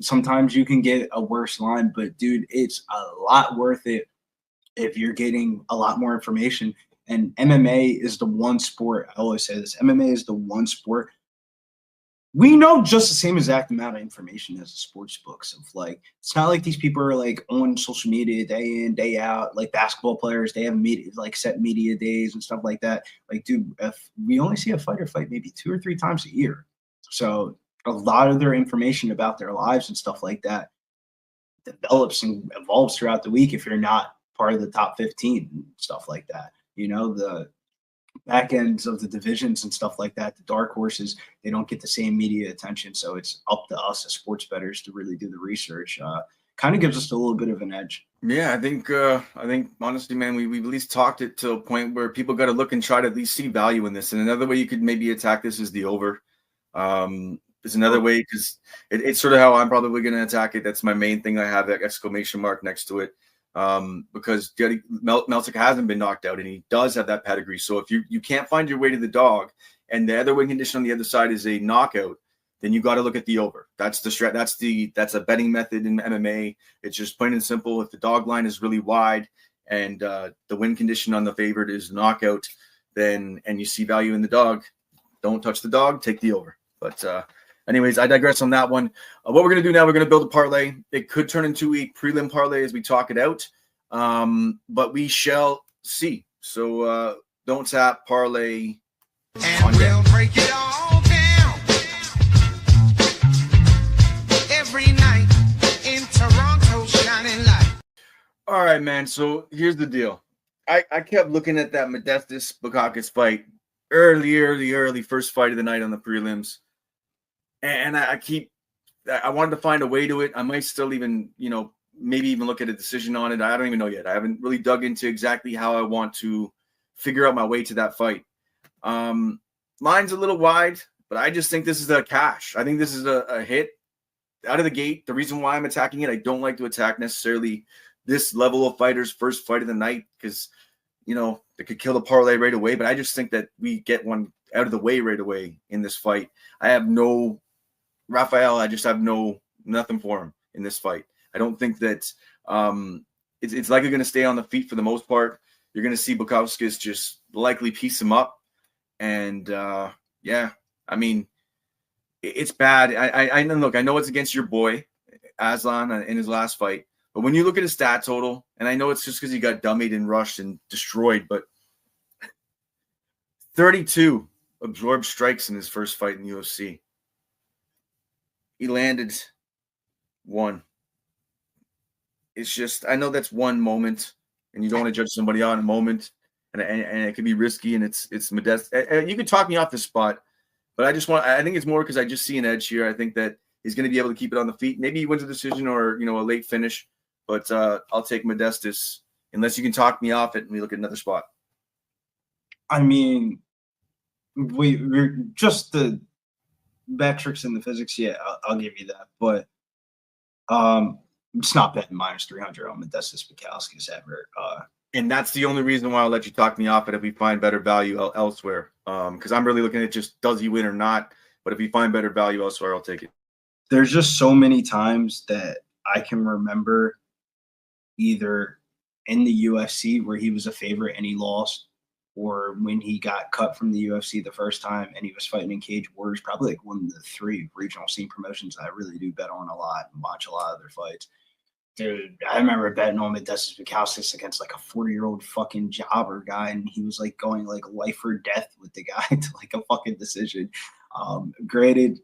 Sometimes you can get a worse line, but dude, it's a lot worth it if you're getting a lot more information. And MMA is the one sport. I always say this: MMA is the one sport. We know just the same exact amount of information as the sports books of like, it's not like these people are like on social media day in, day out, like basketball players, they have media, like set media days and stuff like that. Like, dude, if we only see a fighter fight maybe 2 or 3 times a year. So a lot of their information about their lives and stuff like that develops and evolves throughout the week if you're not part of the top 15 and stuff like that. The back ends of the divisions and stuff like that, the dark horses, they don't get the same media attention. So it's up to us as sports bettors to really do the research. Kind of gives us a little bit of an edge. Yeah, I think honestly, man, we've at least talked it to a point where people got to look and try to at least see value in this. And another way you could maybe attack this is the over. There's another way because it's sort of how I'm probably going to attack it. That's my main thing. I have that exclamation mark next to it. Because Melsik hasn't been knocked out and he does have that pedigree. So if you can't find your way to the dog and the other win condition on the other side is a knockout, then you got to look at the over. That's a betting method in MMA. It's just plain and simple. If the dog line is really wide and the win condition on the favored is knockout, then and you see value in the dog, don't touch the dog, take the over. But anyways, I digress on that one. What we're going to do now, we're going to build a parlay. It could turn into a prelim parlay as we talk it out, but we shall see. So Donttap Parlay. And we'll break it all down every night in Toronto, shining light. All right, man. So here's the deal. I kept looking at that Modestas Bukakis fight early first fight of the night on the prelims. And I wanted to find a way to it. I might still even, maybe even look at a decision on it. I don't even know yet. I haven't really dug into exactly how I want to figure out my way to that fight. Line's a little wide, but I just think this is a cash. I think this is a hit out of the gate. The reason why I'm attacking it, I don't like to attack necessarily this level of fighters first fight of the night because, they could kill the parlay right away. But I just think that we get one out of the way right away in this fight. I have no Rafael. I just have nothing for him in this fight. I don't think that it's likely going to stay on the feet for the most part. You're going to see Bukowskis just likely piece him up. And it's bad. I look, I know it's against your boy Aslan in his last fight, but when you look at his stat total, and I know it's just because he got dummied and rushed and destroyed, but 32 absorbed strikes in his first fight in the UFC. He landed 1. It's just, I know that's one moment, and you don't want to judge somebody on a moment, and it can be risky, and it's Modest. You can talk me off the spot, but I think it's more because I just see an edge here. I think that he's going to be able to keep it on the feet. Maybe he wins a decision or, a late finish, but I'll take Modestas unless you can talk me off it and we look at another spot. I mean, we're just the metrics and the physics. Yeah, I'll give you that, but it's not betting minus 300 on Modestas Bukowskis ever. And that's the only reason why I'll let you talk me off it if we find better value elsewhere. Because I'm really looking at just does he win or not. But if we find better value elsewhere, I'll take it. There's just so many times that I can remember either in the UFC where he was a favorite and he lost, or when he got cut from the UFC the first time and he was fighting in Cage Warriors, probably like one of the 3 regional scene promotions I really do bet on a lot and watch a lot of their fights. Dude, I remember betting on Modestas Bukowskis against like a 40-year-old fucking jobber guy, and he was like going like life or death with the guy to like a fucking decision. Granted,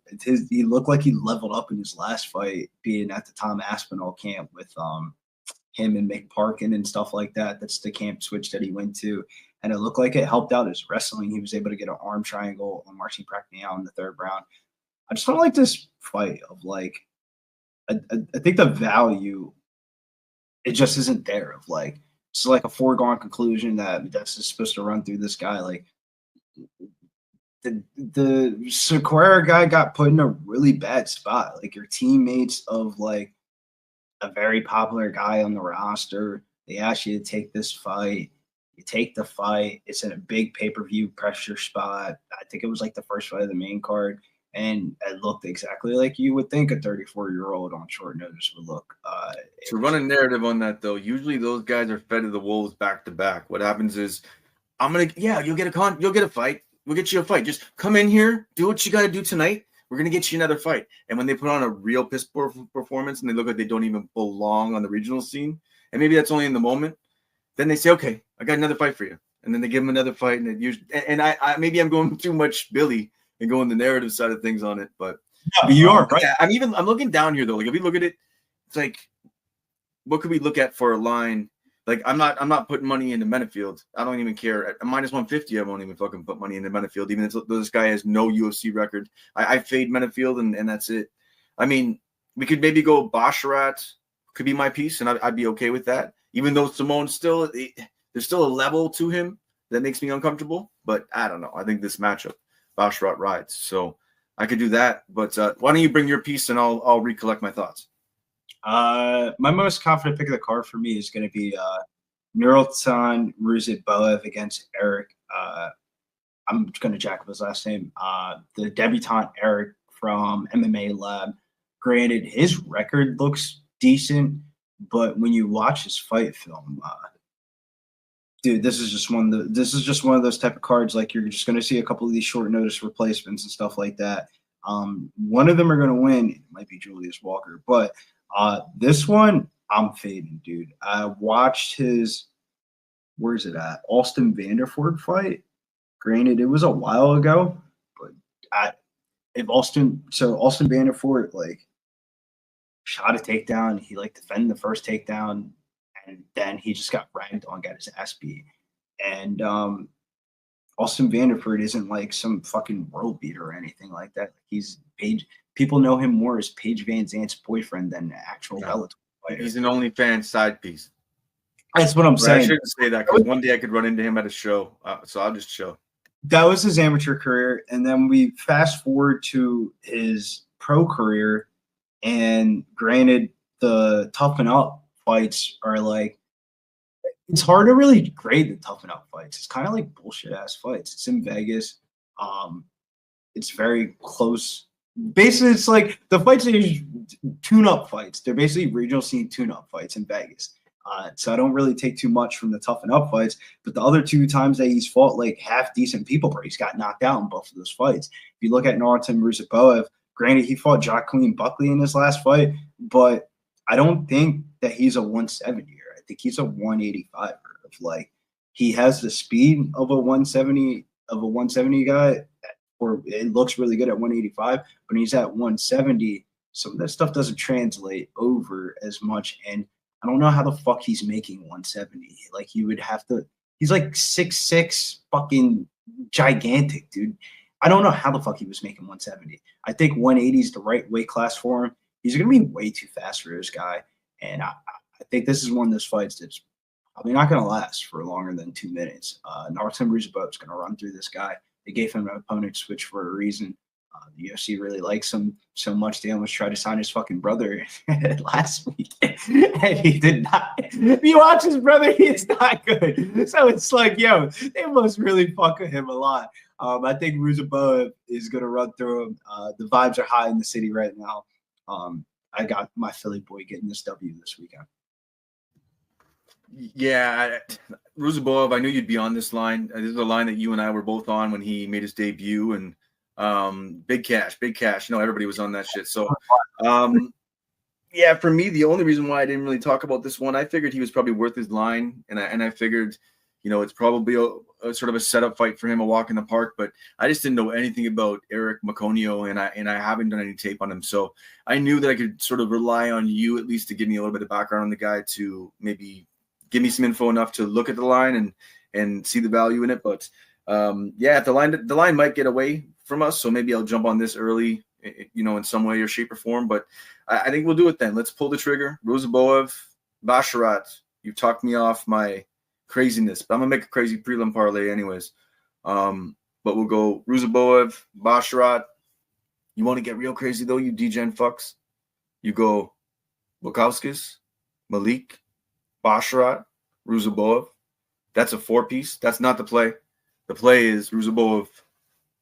he looked like he leveled up in his last fight, being at the Tom Aspinall camp with him and Mick Parkin and stuff like that. That's the camp switch that he went to, and it looked like it helped out his wrestling. He was able to get an arm triangle on Marcin Prachnio in the 3rd round. I just don't like this fight of like, I think the value, it just isn't there. Of like, it's like a foregone conclusion that Modestas is supposed to run through this guy. Like the Sequeira guy got put in a really bad spot. Like your teammates of like a very popular guy on the roster, they ask you to take this fight. You take the fight. It's in a big pay-per-view pressure spot. I think it was like the first fight of the main card. And it looked exactly like you would think a 34-year-old on short notice would look. To run a narrative on that, though, usually those guys are fed to the wolves back to back. What happens is, you'll get a fight. We'll get you a fight. Just come in here, do what you got to do tonight. We're going to get you another fight. And when they put on a real piss poor performance and they look like they don't even belong on the regional scene, and maybe that's only in the moment, then they say, okay, I got another fight for you. And then they give them another fight. And I maybe I'm going too much Billy and going the narrative side of things on it, but you are right. Yeah, I'm looking down here though. Like if we look at it, it's like, what could we look at for a line? Like I'm not putting money into Menafield. I don't even care. At minus 150, I won't even fucking put money into Menafield, even if this guy has no UFC record. I fade Menafield and that's it. I mean, we could maybe go Basharat could be my piece, and I'd be okay with that. Even though Simon's there's still a level to him that makes me uncomfortable. But I don't know. I think this matchup, Basharat rides. So I could do that. But why don't you bring your piece and I'll recollect my thoughts. My most confident pick of the card for me is going to be Nurultan Ruzitboev against Eric. I'm going to jack up his last name. The debutant Eric from MMA Lab. Granted, his record looks decent, but when you watch his fight film, dude, this is just one of those type of cards. Like, you're just going to see a couple of these short notice replacements and stuff like that. One of them are going to win. It might be Julius Walker, but this one I'm fading, dude. I watched his, where's it at? Austin Vanderford fight. Granted, it was a while ago, but Austin Vanderford like shot a takedown. He like defended the first takedown, and then he just got ragged on, got his ass beat. And Austin Vanderford isn't like some fucking world beater or anything like that. He's Paige. People know him more as Paige Van Zandt's boyfriend than the actual Bellator fighter. He's an OnlyFans side piece. That's what I'm But saying. I shouldn't say that because one day I could run into him at a show, so I'll just chill. That was his amateur career, and then we fast forward to his pro career. And granted, the toughen up fights are like, it's hard to really grade the toughen up fights. It's kind of like bullshit ass fights. It's in Vegas. It's very close. Basically, it's like the fights are tune up fights. They're basically regional scene tune up fights in Vegas. So I don't really take too much from the toughen up fights. But the other two times that he's fought like half decent people, bro, he's got knocked out in both of those fights. If you look at Nurmagomedov Ruziboev, granted, he fought Jacqueline Buckley in his last fight, but I don't think that he's a 170er. I think he's a 185er. Like, he has the speed of a 170 guy, or it looks really good at 185, but he's at 170. Some of that stuff doesn't translate over as much, and I don't know how the fuck he's making 170. Like, he would have to. He's like 6'6", fucking gigantic, dude. I don't know how the fuck he was making 170. I think 180 is the right weight class for him. He's going to be way too fast for this guy. And I think this is one of those fights that's probably not going to last for longer than 2 minutes. Nurmagomedov Ruziboev is going to run through this guy. They gave him an opponent switch for a reason. The UFC really likes him so much they almost tried to sign his fucking brother last week, and he did not. If you watch his brother, he is not good. So it's like, yo, they must really fuck with him a lot. I think Ruziboev is going to run through him. The vibes are high in the city right now. I got my Philly boy getting this W this weekend. Yeah, Ruziboev, I knew you'd be on this line. This is a line that you and I were both on when he made his debut, and big cash. You know, everybody was on that shit. So, yeah, for me, the only reason why I didn't really talk about this one, I figured he was probably worth his line, and I figured, you know, it's probably a sort of a setup fight for him, a walk in the park. But I just didn't know anything about Eric Maconio, and I haven't done any tape on him, so I knew that I could sort of rely on you at least to give me a little bit of background on the guy to maybe give me some info enough to look at the line and see the value in it. But yeah, the line might get away from us, so maybe I'll jump on this early, you know, in some way or shape or form. But I think we'll do it then. Let's pull the trigger. Ruziboev, Basharat. You talked me off my craziness, but I'm gonna make a crazy prelim parlay anyways. But we'll go Ruziboev, Basharat. You want to get real crazy though, you degen fucks? You go Bukowskis, Malik, Basharat, Ruziboev. That's a 4-piece. That's not the play. The play is Ruziboev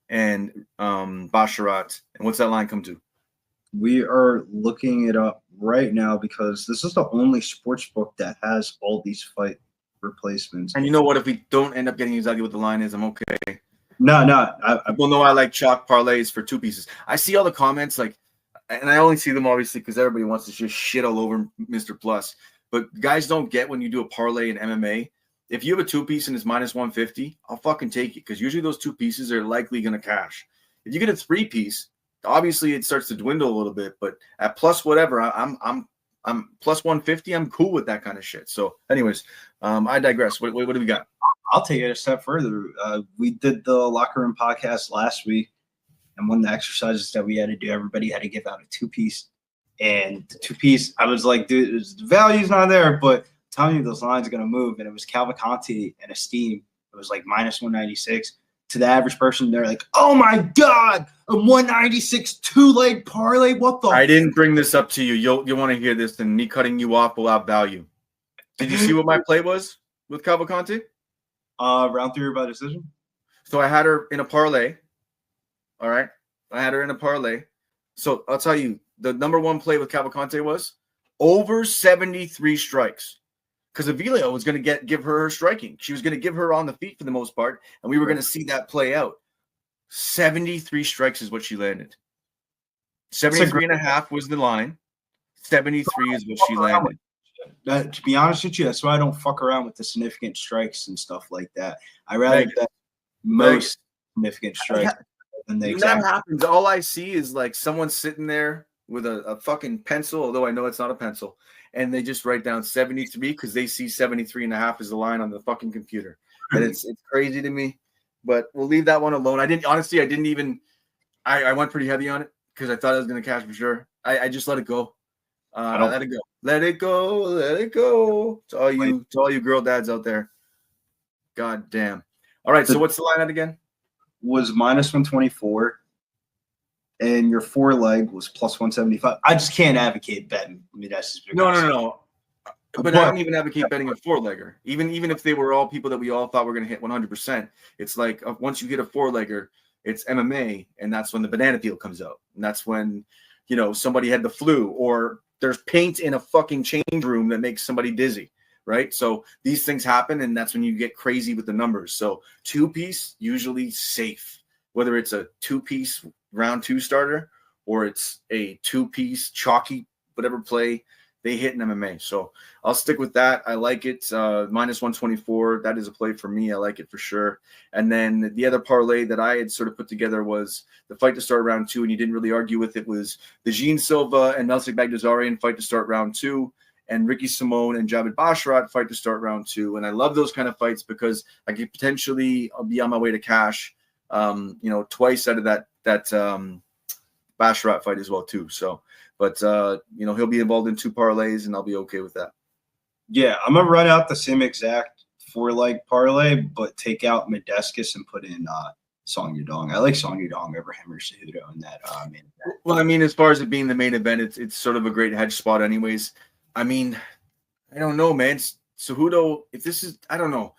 and Basharat. And what's that line come to? We are looking it up right now because this is the only sports book that has all these fight replacements. And you know what? If we don't end up getting exactly what the line is, I'm okay. No. People know I like chalk parlays for 2 pieces. I see all the comments, like, and I only see them obviously because everybody wants to just shit all over Mr. Plus. But guys don't get when you do a parlay in MMA. If you have a 2-piece and it's minus 150, I'll fucking take it because usually those 2 pieces are likely going to cash. If you get a 3-piece, obviously it starts to dwindle a little bit. But at plus whatever, I'm plus 150. I'm cool with that kind of shit. So, anyways, I digress. What do we got? I'll take it a step further. We did the Locker Room podcast last week, and one of the exercises that we had to do, everybody had to give out a 2-piece. And the 2-piece, I was like, dude, the value's not there, but I'm telling you, those lines are going to move. And it was Cavalcanti and Esteem. It was like minus 196. To the average person, they're like, oh my God, a 196 2-leg parlay. What the? I didn't bring this up to you. You'll want to hear this, and me cutting you off will have value. Did you see what my play was with Cavalcanti? Round 3 by decision. So I had her in a parlay. All right. I had her in a parlay. So I'll tell you, the number 1 play with Cavalcanti was over 73 strikes. because Avila was going to give her striking. She was going to give her on the feet for the most part, and we were going to see that play out. 73 strikes is what she landed. 73.5 was the line. 73 is what she landed. To be honest with you, that's why I don't fuck around with the significant strikes and stuff like that. I rather bet most significant strikes than the exact. That happens. All I see is like someone sitting there with a fucking pencil, although I know it's not a pencil, and they just write down 73 because they see 73.5 as the line on the fucking computer. And it's crazy to me. But we'll leave that one alone. I didn't even I went pretty heavy on it because I thought I was going to cash for sure. I just let it go. Let it go. Let it go. Let it go. To all you girl dads out there. God damn. All right. So what's the line at again? Was minus 124, and your 4 leg was plus 175. I just can't advocate betting. I mean, that's no. But I don't even advocate betting a 4-legger. Even if they were all people that we all thought were going to hit 100%, it's like once you hit a 4-legger, it's MMA, and that's when the banana peel comes out, and that's when somebody had the flu, or there's paint in a fucking change room that makes somebody dizzy, right? So these things happen, and that's when you get crazy with the numbers. So 2-piece usually safe, whether it's a 2-piece round 2 starter or it's a 2-piece chalky whatever play. They hit in MMA. So I'll stick with that. I like it. Minus 124. That is a play for me. I like it for sure. And then the other parlay that I had sort of put together was the fight to start round 2, and you didn't really argue with it, was the Jean Silva and Melsik Bagdasarian fight to start round 2, and Ricky Simone and Javid Basharat fight to start round 2. And I love those kind of fights because I could potentially be on my way to cash, twice out of that Basharat fight as well too. So, but he'll be involved in 2 parlays, and I'll be okay with that. Yeah, I'm gonna run out the same exact 4-leg parlay, but take out Medeskis and put in Song Yadong. I like Song Yadong over him or Cejudo in that main event. Well, I mean, as far as it being the main event, it's sort of a great hedge spot, anyways. I mean, I don't know, man. Cejudo, I don't know.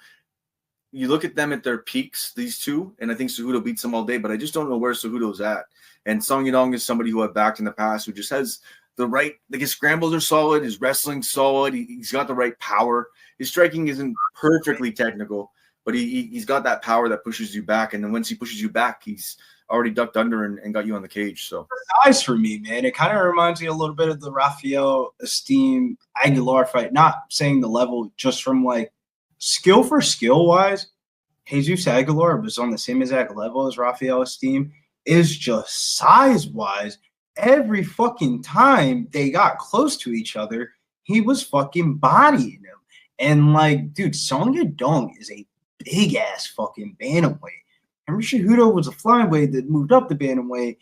You look at them at their peaks, these two, and I think Cejudo beats them all day, but I just don't know where Cejudo's at. And Song Yadong is somebody who I've backed in the past who just has the right, like his scrambles are solid, his wrestling's solid, he's got the right power. His striking isn't perfectly technical, but he's got that power that pushes you back. And then once he pushes you back, he's already ducked under and got you on the cage. So nice for me, man. It kind of reminds me a little bit of the Rafael Esteem Aguilar fight. Not saying the level, just from like skill for skill wise, Jesus Aguilar was on the same exact level as Rafael Esteem. Is just size-wise, every fucking time they got close to each other, he was fucking bodying him. And, like, dude, Song Yadong is a big-ass fucking bantamweight. Henry Cejudo was a flyweight that moved up the bantamweight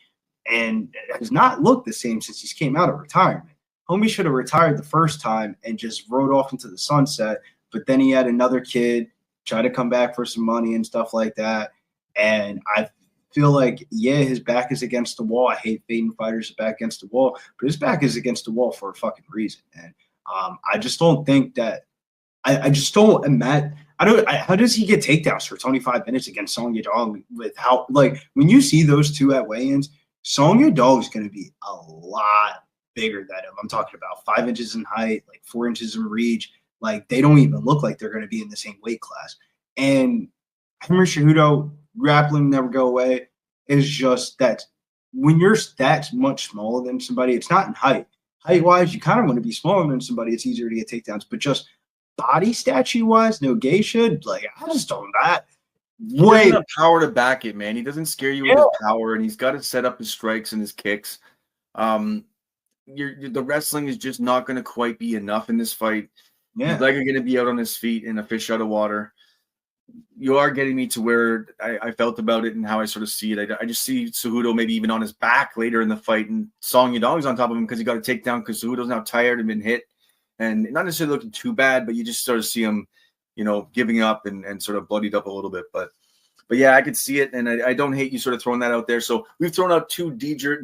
and has not looked the same since he came out of retirement. Homie should have retired the first time and just rode off into the sunset, but then he had another kid, tried to come back for some money and stuff like that, and I feel like, his back is against the wall. I hate fading fighters' back against the wall, but his back is against the wall for a fucking reason. And I just don't think that – I just don't imagine – how does he get takedowns for 25 minutes against Song Yadong with how – like, when you see those two at weigh-ins, Song Yadong is going to be a lot bigger than him. I'm talking about 5 inches in height, like 4 inches in reach. Like, they don't even look like they're going to be in the same weight class. And Henry Cejudo – grappling never go away is just that when you're that much smaller than somebody, it's not in height. Height-wise, you kind of want to be smaller than somebody. It's easier to get takedowns. But just body statue-wise, no geisha, like, I just don't that. He doesn't have power to back it, man. He doesn't scare you with his power, and he's got to set up his strikes and his kicks. The wrestling is just not going to quite be enough in this fight. Yeah. He's likely going to be out on his feet in a fish out of water. You are getting me to where I felt about it and how I sort of see it. I just see Cejudo maybe even on his back later in the fight, and Song Yadong's on top of him because he got a takedown because Cejudo's now tired and been hit. And not necessarily looking too bad, but you just sort of see him, giving up and sort of bloodied up a little bit. But yeah, I could see it, and I don't hate you sort of throwing that out there. So we've thrown out 2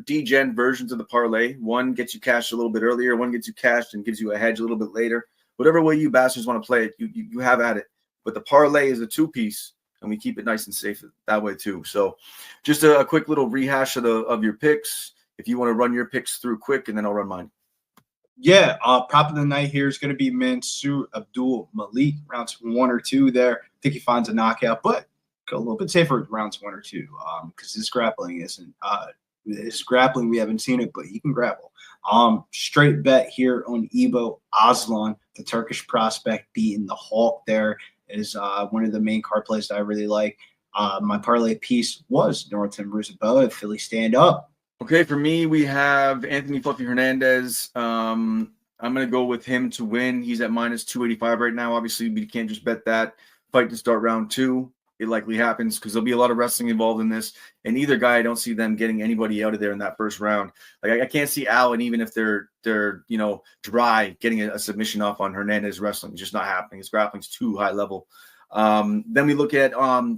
degen versions of the parlay. One gets you cashed a little bit earlier. One gets you cashed and gives you a hedge a little bit later. Whatever way you bastards want to play it, you have at it. But the parlay is a 2-piece, and we keep it nice and safe that way too. So just a quick little rehash of your picks. If you want to run your picks through quick, and then I'll run mine. Yeah, prop of the night here is going to be Mansoor Abdul Malik, rounds 1 or 2 there. I think he finds a knockout, but go a little bit safer with rounds 1 or 2 because his grappling isn't we haven't seen it, but he can grapple. Straight bet here on Ibo Aslan, the Turkish prospect, beating the Hulk there is one of the main card plays that I really like. My parlay piece was Norton Ruzabella, Philly stand up. Okay, for me, we have Anthony Fluffy Hernandez. I'm going to go with him to win. He's at minus 285 right now. Obviously, we can't just bet that. Fight to start round 2. It likely happens because there'll be a lot of wrestling involved in this. And either guy, I don't see them getting anybody out of there in that first round. Like I can't see Allen, even if they're dry, getting a submission off on Hernandez wrestling. It's just not happening. His grappling's too high level. Then we look at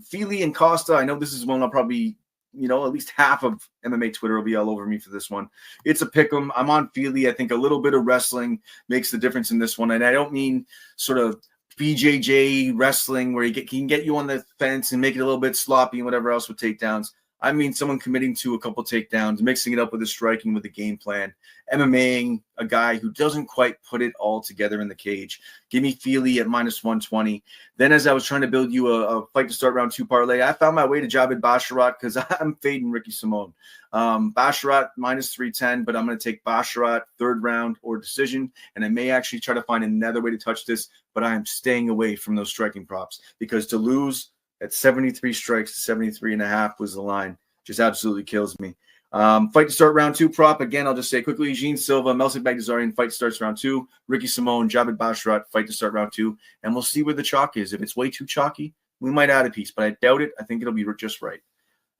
Fili and Costa. I know this is one I'll probably, at least half of MMA Twitter will be all over me for this one. It's a pick 'em. I'm on Fili. I think a little bit of wrestling makes the difference in this one. And I don't mean sort of BJJ wrestling where he can get you on the fence and make it a little bit sloppy and whatever else with takedowns. I mean someone committing to a couple takedowns, mixing it up with his striking with a game plan, MMAing a guy who doesn't quite put it all together in the cage. Give me Fili at minus 120. Then as I was trying to build you a fight to start round 2 parlay, I found my way to Jabed Basharat because I'm fading Ricky Simone. Basharat minus 310, but I'm going to take Basharat third round or decision, and I may actually try to find another way to touch this, but I am staying away from those striking props because to lose at 73 strikes to 73.5 was the line. Just absolutely kills me. Fight to start round 2 prop. Again, I'll just say quickly, Jean Silva, Melsic Bagdasarian, fight starts round 2. Ricky Simone, Jabed Basharat, fight to start round 2. And we'll see where the chalk is. If it's way too chalky, we might add a piece, but I doubt it. I think it'll be just right.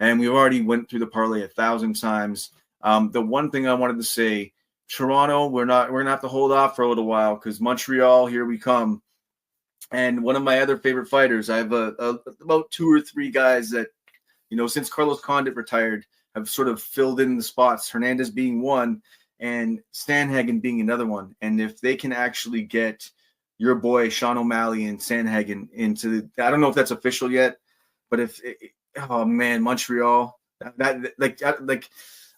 And we already went through the parlay 1,000 times. The one thing I wanted to say, Toronto, we're going to have to hold off for a little while because Montreal, here we come. And one of my other favorite fighters, I have about 2 or 3 guys that, since Carlos Condit retired, have sort of filled in the spots, Hernandez being one and Sandhagen being another one. And if they can actually get your boy Sean O'Malley and Sandhagen into I don't know if that's official yet, but Montreal, I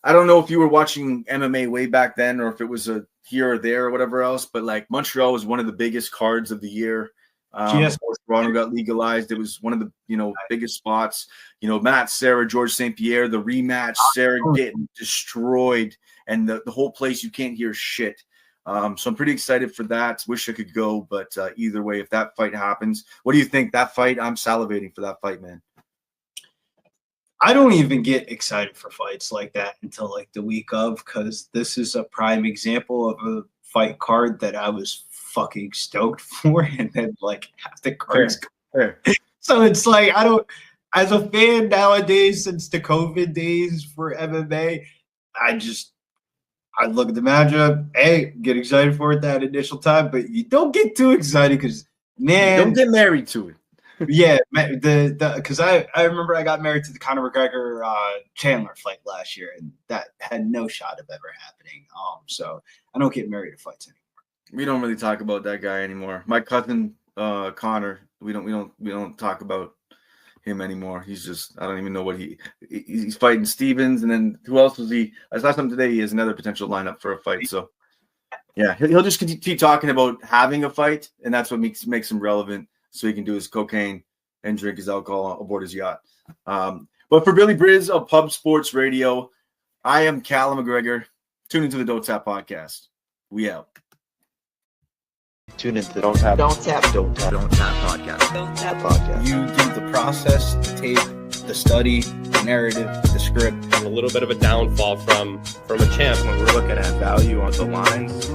don't know if you were watching MMA way back then or if it was a here or there or whatever else, but like Montreal was one of the biggest cards of the year. Toronto got legalized. It was one of the biggest spots. Matt Serra, George St. Pierre, the rematch, Serra getting destroyed, and the whole place you can't hear shit. So I'm pretty excited for that. Wish I could go, but either way, if that fight happens, what do you think? That fight, I'm salivating for that fight, man. I don't even get excited for fights like that until like the week of, because this is a prime example of a fight card that I was fucking stoked for, and then like half the cards. So it's like I don't, as a fan nowadays, since the COVID days for MMA, I look at the matchup, get excited for it that initial time, but you don't get too excited because don't get married to it. Yeah, because I remember I got married to the Conor McGregor Chandler fight last year, and that had no shot of ever happening. So I don't get married to fights anymore. We don't really talk about that guy anymore. My cousin Connor, we don't talk about him anymore. He's just I don't even know what he's fighting Stevens, and then who else was he? I saw something today. He has another potential lineup for a fight. So yeah, he'll just keep talking about having a fight, and that's what makes him relevant. So he can do his cocaine and drink his alcohol aboard his yacht. But for Billy Briz of Pub Sports Radio, I am Callum McGregor. Tune into the Donttap Podcast. We out. Tune into the Donttap Podcast. Donttap Podcast. You do the process, the tape, the study, the narrative, the script. And a little bit of a downfall from a champ. When we're looking at value on the lines,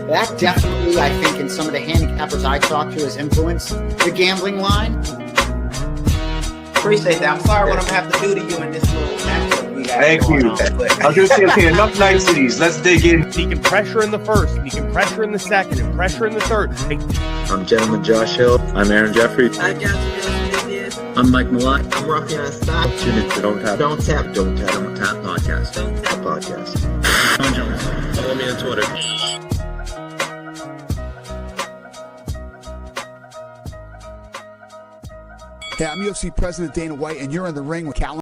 That definitely, I think, in some of the handicappers I talked to, has influenced the gambling line. Appreciate that. I'm sorry what I'm going to have to do to you in this little matchup we got. Thank you. I was going to say, okay, enough niceties. Let's dig in. He can pressure in the first, he can pressure in the second, and pressure in the third. I'm Gentleman Josh Hill. I'm Aaron Jeffrey. I got you. I'm Mike Malott. I'm Ruffian Style. Tune into Donttap Donttap Podcast. Donttap Podcast. Follow me on Twitter. Hey, I'm UFC President Dana White, and you're in the ring with Callum.